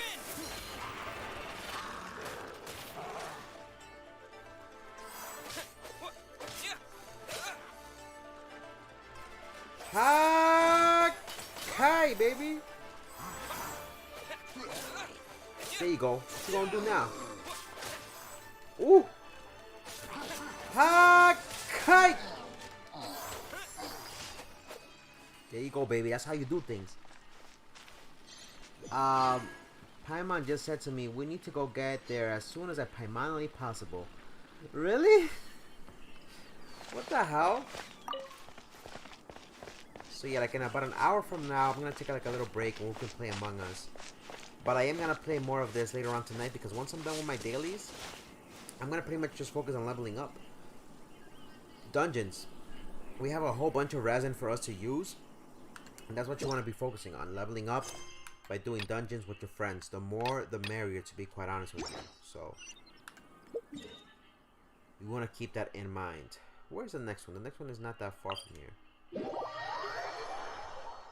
Hi, baby. There you go. What you gonna do now? Ooh. Hi. There you go, baby. That's how you do things. Paimon just said to me, we need to go get there as soon as humanly possible. Really? What the hell? So yeah, like in about an hour from now, I'm gonna take like a little break and we can play Among Us. But I am gonna play more of this later on tonight because once I'm done with my dailies, I'm gonna pretty much just focus on leveling up. Dungeons. We have a whole bunch of resin for us to use. And that's what you want to be focusing on. Leveling up by doing dungeons with your friends. The more, the merrier, to be quite honest with you. So, you want to keep that in mind. Where's the next one? The next one is not that far from here.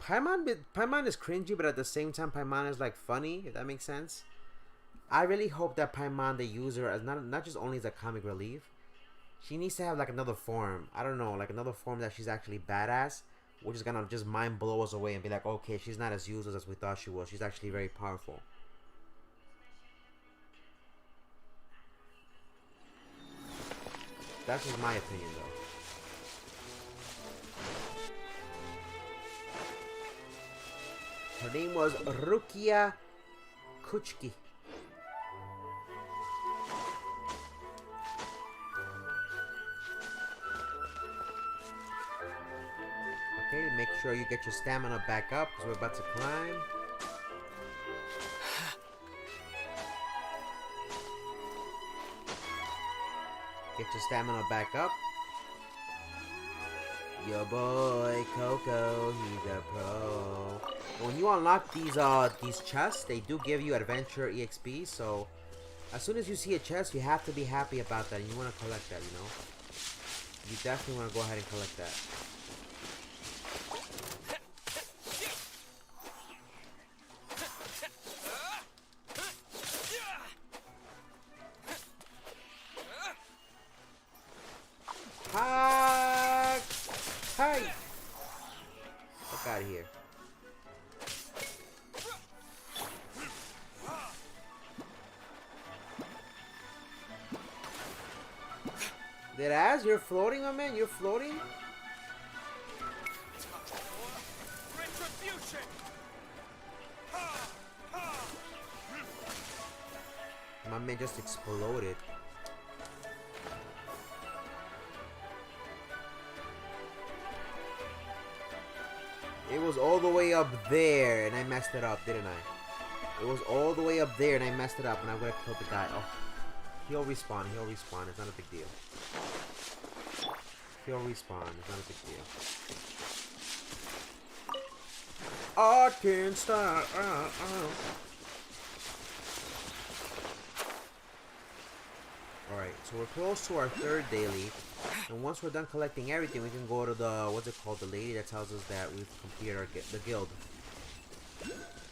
Paimon is cringy, but at the same time, Paimon is like funny, if that makes sense. I really hope that Paimon, the user, as not just only as a comic relief, she needs to have like another form. I don't know, like another form that she's actually badass, which is gonna just mind blow us away and be like, okay, she's not as useless as we thought she was. She's actually very powerful. That's just my opinion, though. Her name was Rukia Kuchki. Okay, make sure you get your stamina back up because we're about to climb. Get your stamina back up. Your boy Coco, he's a pro. When you unlock these chests, they do give you adventure EXP. So as soon as you see a chest, you have to be happy about that, and you want to collect that. You know, you definitely want to go ahead and collect that. Hi! Fuck out of here. Deadass, you're floating, my man? You're floating? Retribution! My man just exploded. It was all the way up there, and I messed it up, didn't I? It was all the way up there, and I messed it up, and I would have killed the guy. Oh, he'll respawn. He'll respawn. It's not a big deal. He'll respawn. It's not a big deal. I can't stop. Alright, so we're close to our third daily. And once we're done collecting everything, we can go to the, what's it called, the lady that tells us that we've completed the guild.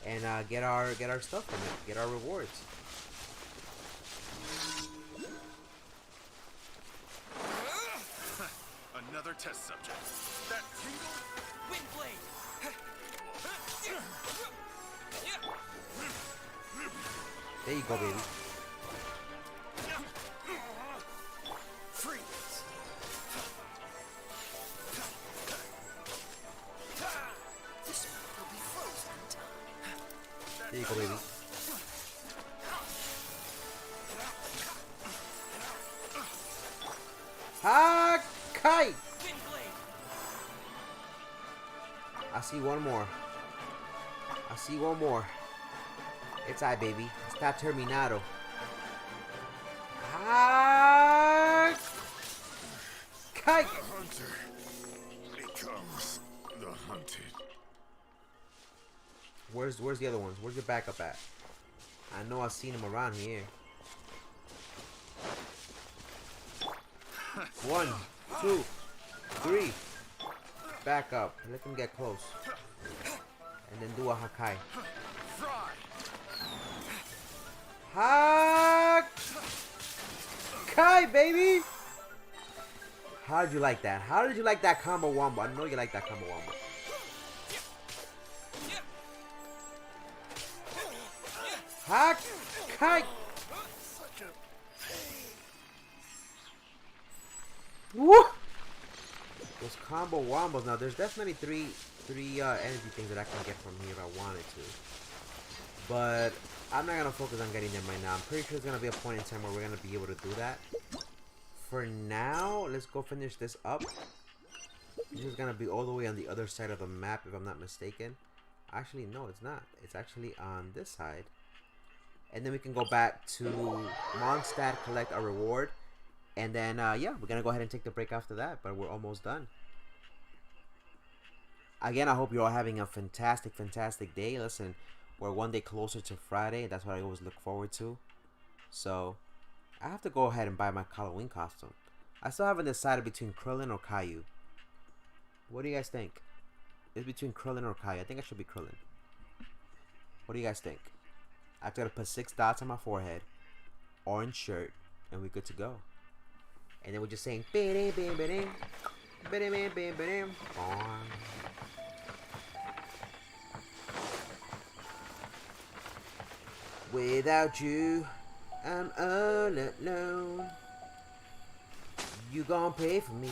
And get our stuff from it, get our rewards. Another test subject. That tingle? Windblade! There you go, baby. Freeze! This will be frozen in time. There you go, baby. Hakai! I see one more. I see one more. It's I, baby. Está terminado. Hakai! The hunter becomes the hunted. Where's the other ones? Where's your backup at? I know I've seen him around here. 1, 2, 3. Back up. Let them get close. And And then do a Hakai. Fry. Hakai, baby! How did you like that? How did you like that combo wombo? I know you like that combo wombo. Hakai! Woo! Those combo wombos. Now, there's definitely three energy things that I can get from here if I wanted to. But I'm not gonna focus on getting them right now. I'm pretty sure there's gonna be a point in time where we're gonna be able to do that. For now, let's go finish this up. This is gonna be all the way on the other side of the map, if I'm not mistaken. Actually, no, it's not. It's actually on this side. And then we can go back to Mondstadt, collect our reward. And then, yeah, we're gonna go ahead and take the break after that. But we're almost done. Again, I hope you're all having a fantastic, fantastic day. Listen, we're one day closer to Friday. That's what I always look forward to. So, I have to go ahead and buy my Halloween costume. I still haven't decided between Krillin or Caillou. What do you guys think? It's between Krillin or Caillou. I think I should be Krillin. What do you guys think? I've got to put 6 dots on my forehead, orange shirt, and we're good to go. And then we're just saying, bing, bing, bing, bing, bing, bing, bing. Without you, I'm all alone. You gon' pay for me.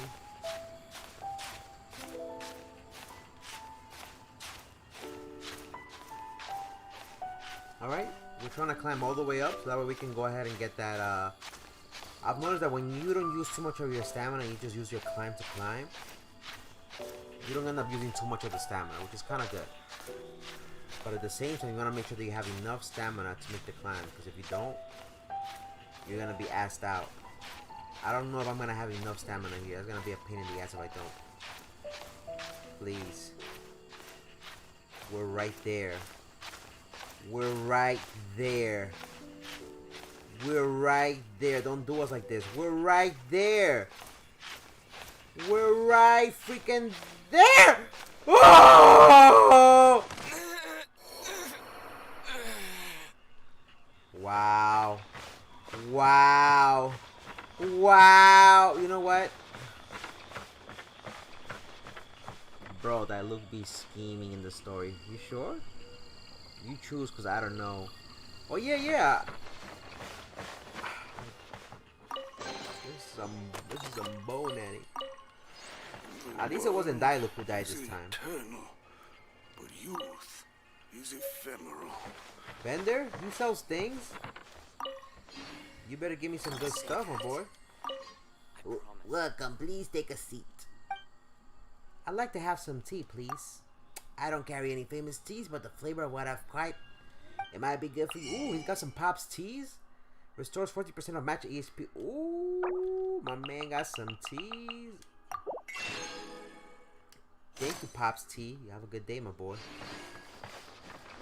Alright, we're trying to climb all the way up so that way we can go ahead and get that, I've noticed that when you don't use too much of your stamina, you just use your climb to climb, you don't end up using too much of the stamina, which is kind of good. But at the same time, you want to make sure that you have enough stamina to make the climb, because if you don't, you're going to be assed out. I don't know if I'm going to have enough stamina here. It's going to be a pain in the ass if I don't. Please. We're right there. We're right there. We're right there. Don't do us like this. We're right there. We're right freaking there. Oh! Wow. Wow. Wow. You know what? Bro, that Luke be scheming in the story. You sure? You choose, because I don't know. Oh, yeah. This is some bow nanny. At least it wasn't Diluc who died this time. Eternal, but youth is ephemeral. Bender, you sell things? You better give me some good stuff, my boy. Welcome, please take a seat. I'd like to have some tea, please. I don't carry any famous teas, but the flavor of what I've tried, it might be good for you. Ooh, he's got some Pops teas. Restores 40% of match ESP. Ooh, my man got some teas. Thank you, Pops tea. You have a good day, my boy.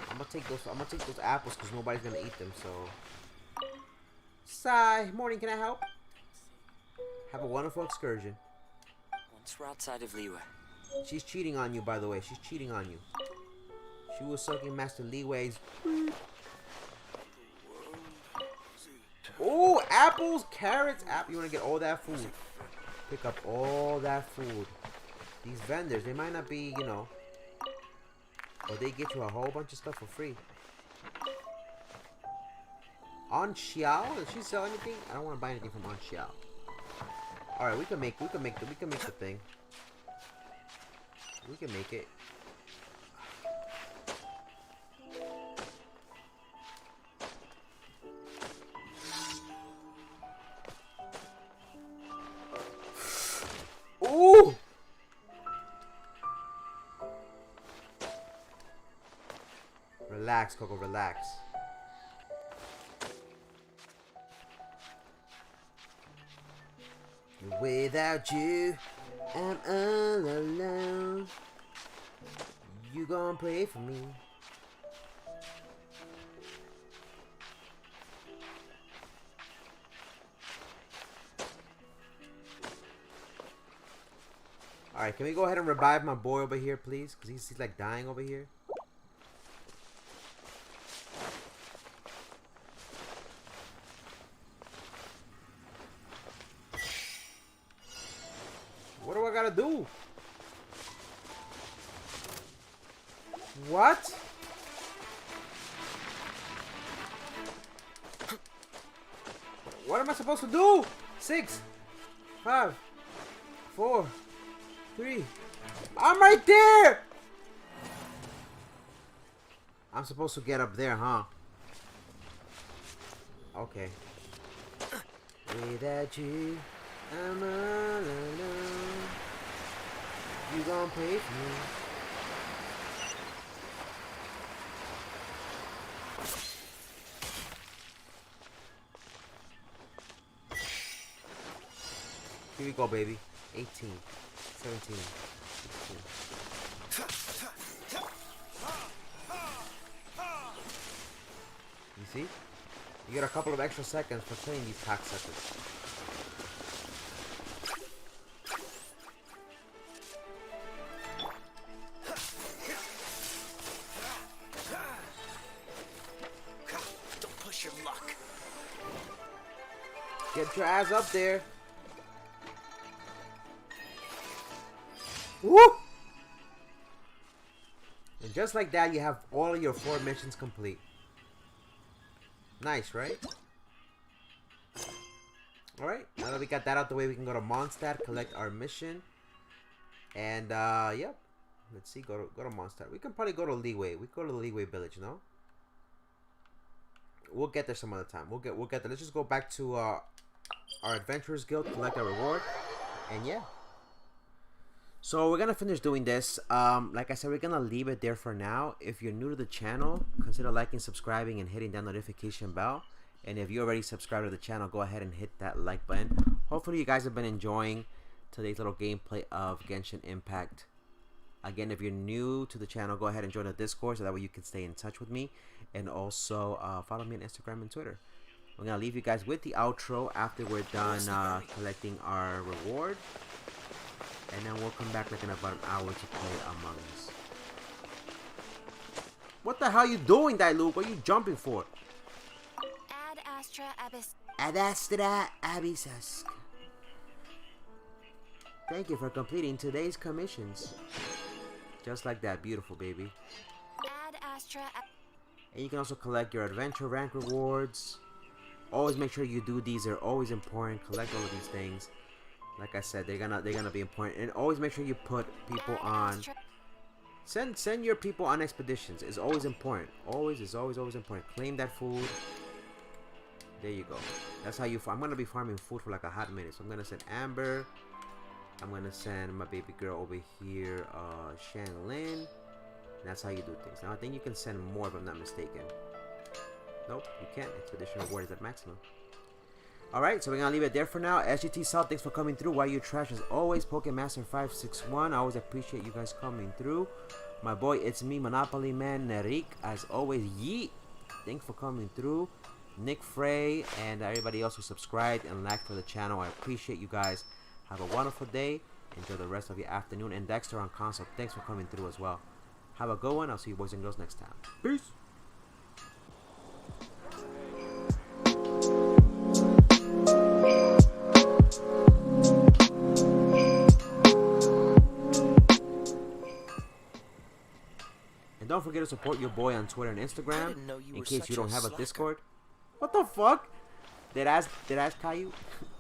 I'm gonna take those apples because nobody's gonna eat them. So, Sigh. Morning. Can I help? Have a wonderful excursion. Once we're outside of Liyue. She's cheating on you, by the way. She's cheating on you. She was sucking Master Liyue's. Oh, apples, carrots, You want to get all that food. Pick up all that food. These vendors, they might not be, you know, but they get you a whole bunch of stuff for free. On Xiao, does she sell anything? I don't want to buy anything from On Xiao. All right, we can make the thing. We can make it. Ooh! Relax, Coco, relax. Without you, I'm all alone. You gon' pray for me. Alright, can we go ahead and revive my boy over here, please? Because he's like dying over here. gotta do? What? What am I supposed to do? 6, 5, 4, 3. I'm right there! I'm supposed to get up there, huh? Okay. Without you, I'm all alone. You gon' pay for me. Here we go, baby. 18, 17, 16. You see? You get a couple of extra seconds for playing these cocksuckers. Don't push your luck. Get your ass up there. Woo! And just like that, you have all of your 4 missions complete. Nice, right? Alright, now that we got that out the way, we can go to Mondstadt, collect our mission. And, yep. Let's see, go to Mondstadt. We can probably go to Leeway. We go to the Leeway Village, no? We'll get there some other time. We'll get there. Let's just go back to, our Adventurers Guild, collect our reward. And, yeah. So we're gonna finish doing this. Like I said, we're gonna leave it there for now. If you're new to the channel, consider liking, subscribing, and hitting that notification bell. And if you already subscribed to the channel, go ahead and hit that like button. Hopefully you guys have been enjoying today's little gameplay of Genshin Impact. Again, if you're new to the channel, go ahead and join the Discord so that way you can stay in touch with me. And also follow me on Instagram and Twitter. We're gonna leave you guys with the outro after we're done collecting our reward. And then we'll come back like in about an hour to play Among Us. What the hell are you doing, Diluc? What are you jumping for? Ad Astra Abyss. Ad Astra Abyss. Thank you for completing today's commissions. Just like that, beautiful baby. Ad Astra. And you can also collect your adventure rank rewards. Always make sure you do these. They're always important. Collect all of these things. Like I said, they're gonna be important, and always make sure you put people on. Send your people on expeditions. It's always important. Always important. Claim that food. There you go. That's how you. I'm gonna be farming food for like a hot minute. So I'm gonna send Amber. I'm gonna send my baby girl over here, Shanlin. That's how you do things. Now I think you can send more, if I'm not mistaken. Nope, you can't. Expedition reward is at maximum. Alright, so we're gonna leave it there for now. SGT South, thanks for coming through. Why you trash as always. Pokemaster561, I always appreciate you guys coming through. My boy, it's me, Monopoly Man, Nerik, as always. Yeet, thanks for coming through. Nick Frey, and everybody else who subscribed and liked for the channel. I appreciate you guys. Have a wonderful day. Enjoy the rest of your afternoon. And Dexter on console, thanks for coming through as well. Have a good one. I'll see you boys and girls next time. Peace. And don't forget to support your boy on Twitter and Instagram in case you don't have a Discord. What the fuck? Did I ask Caillou?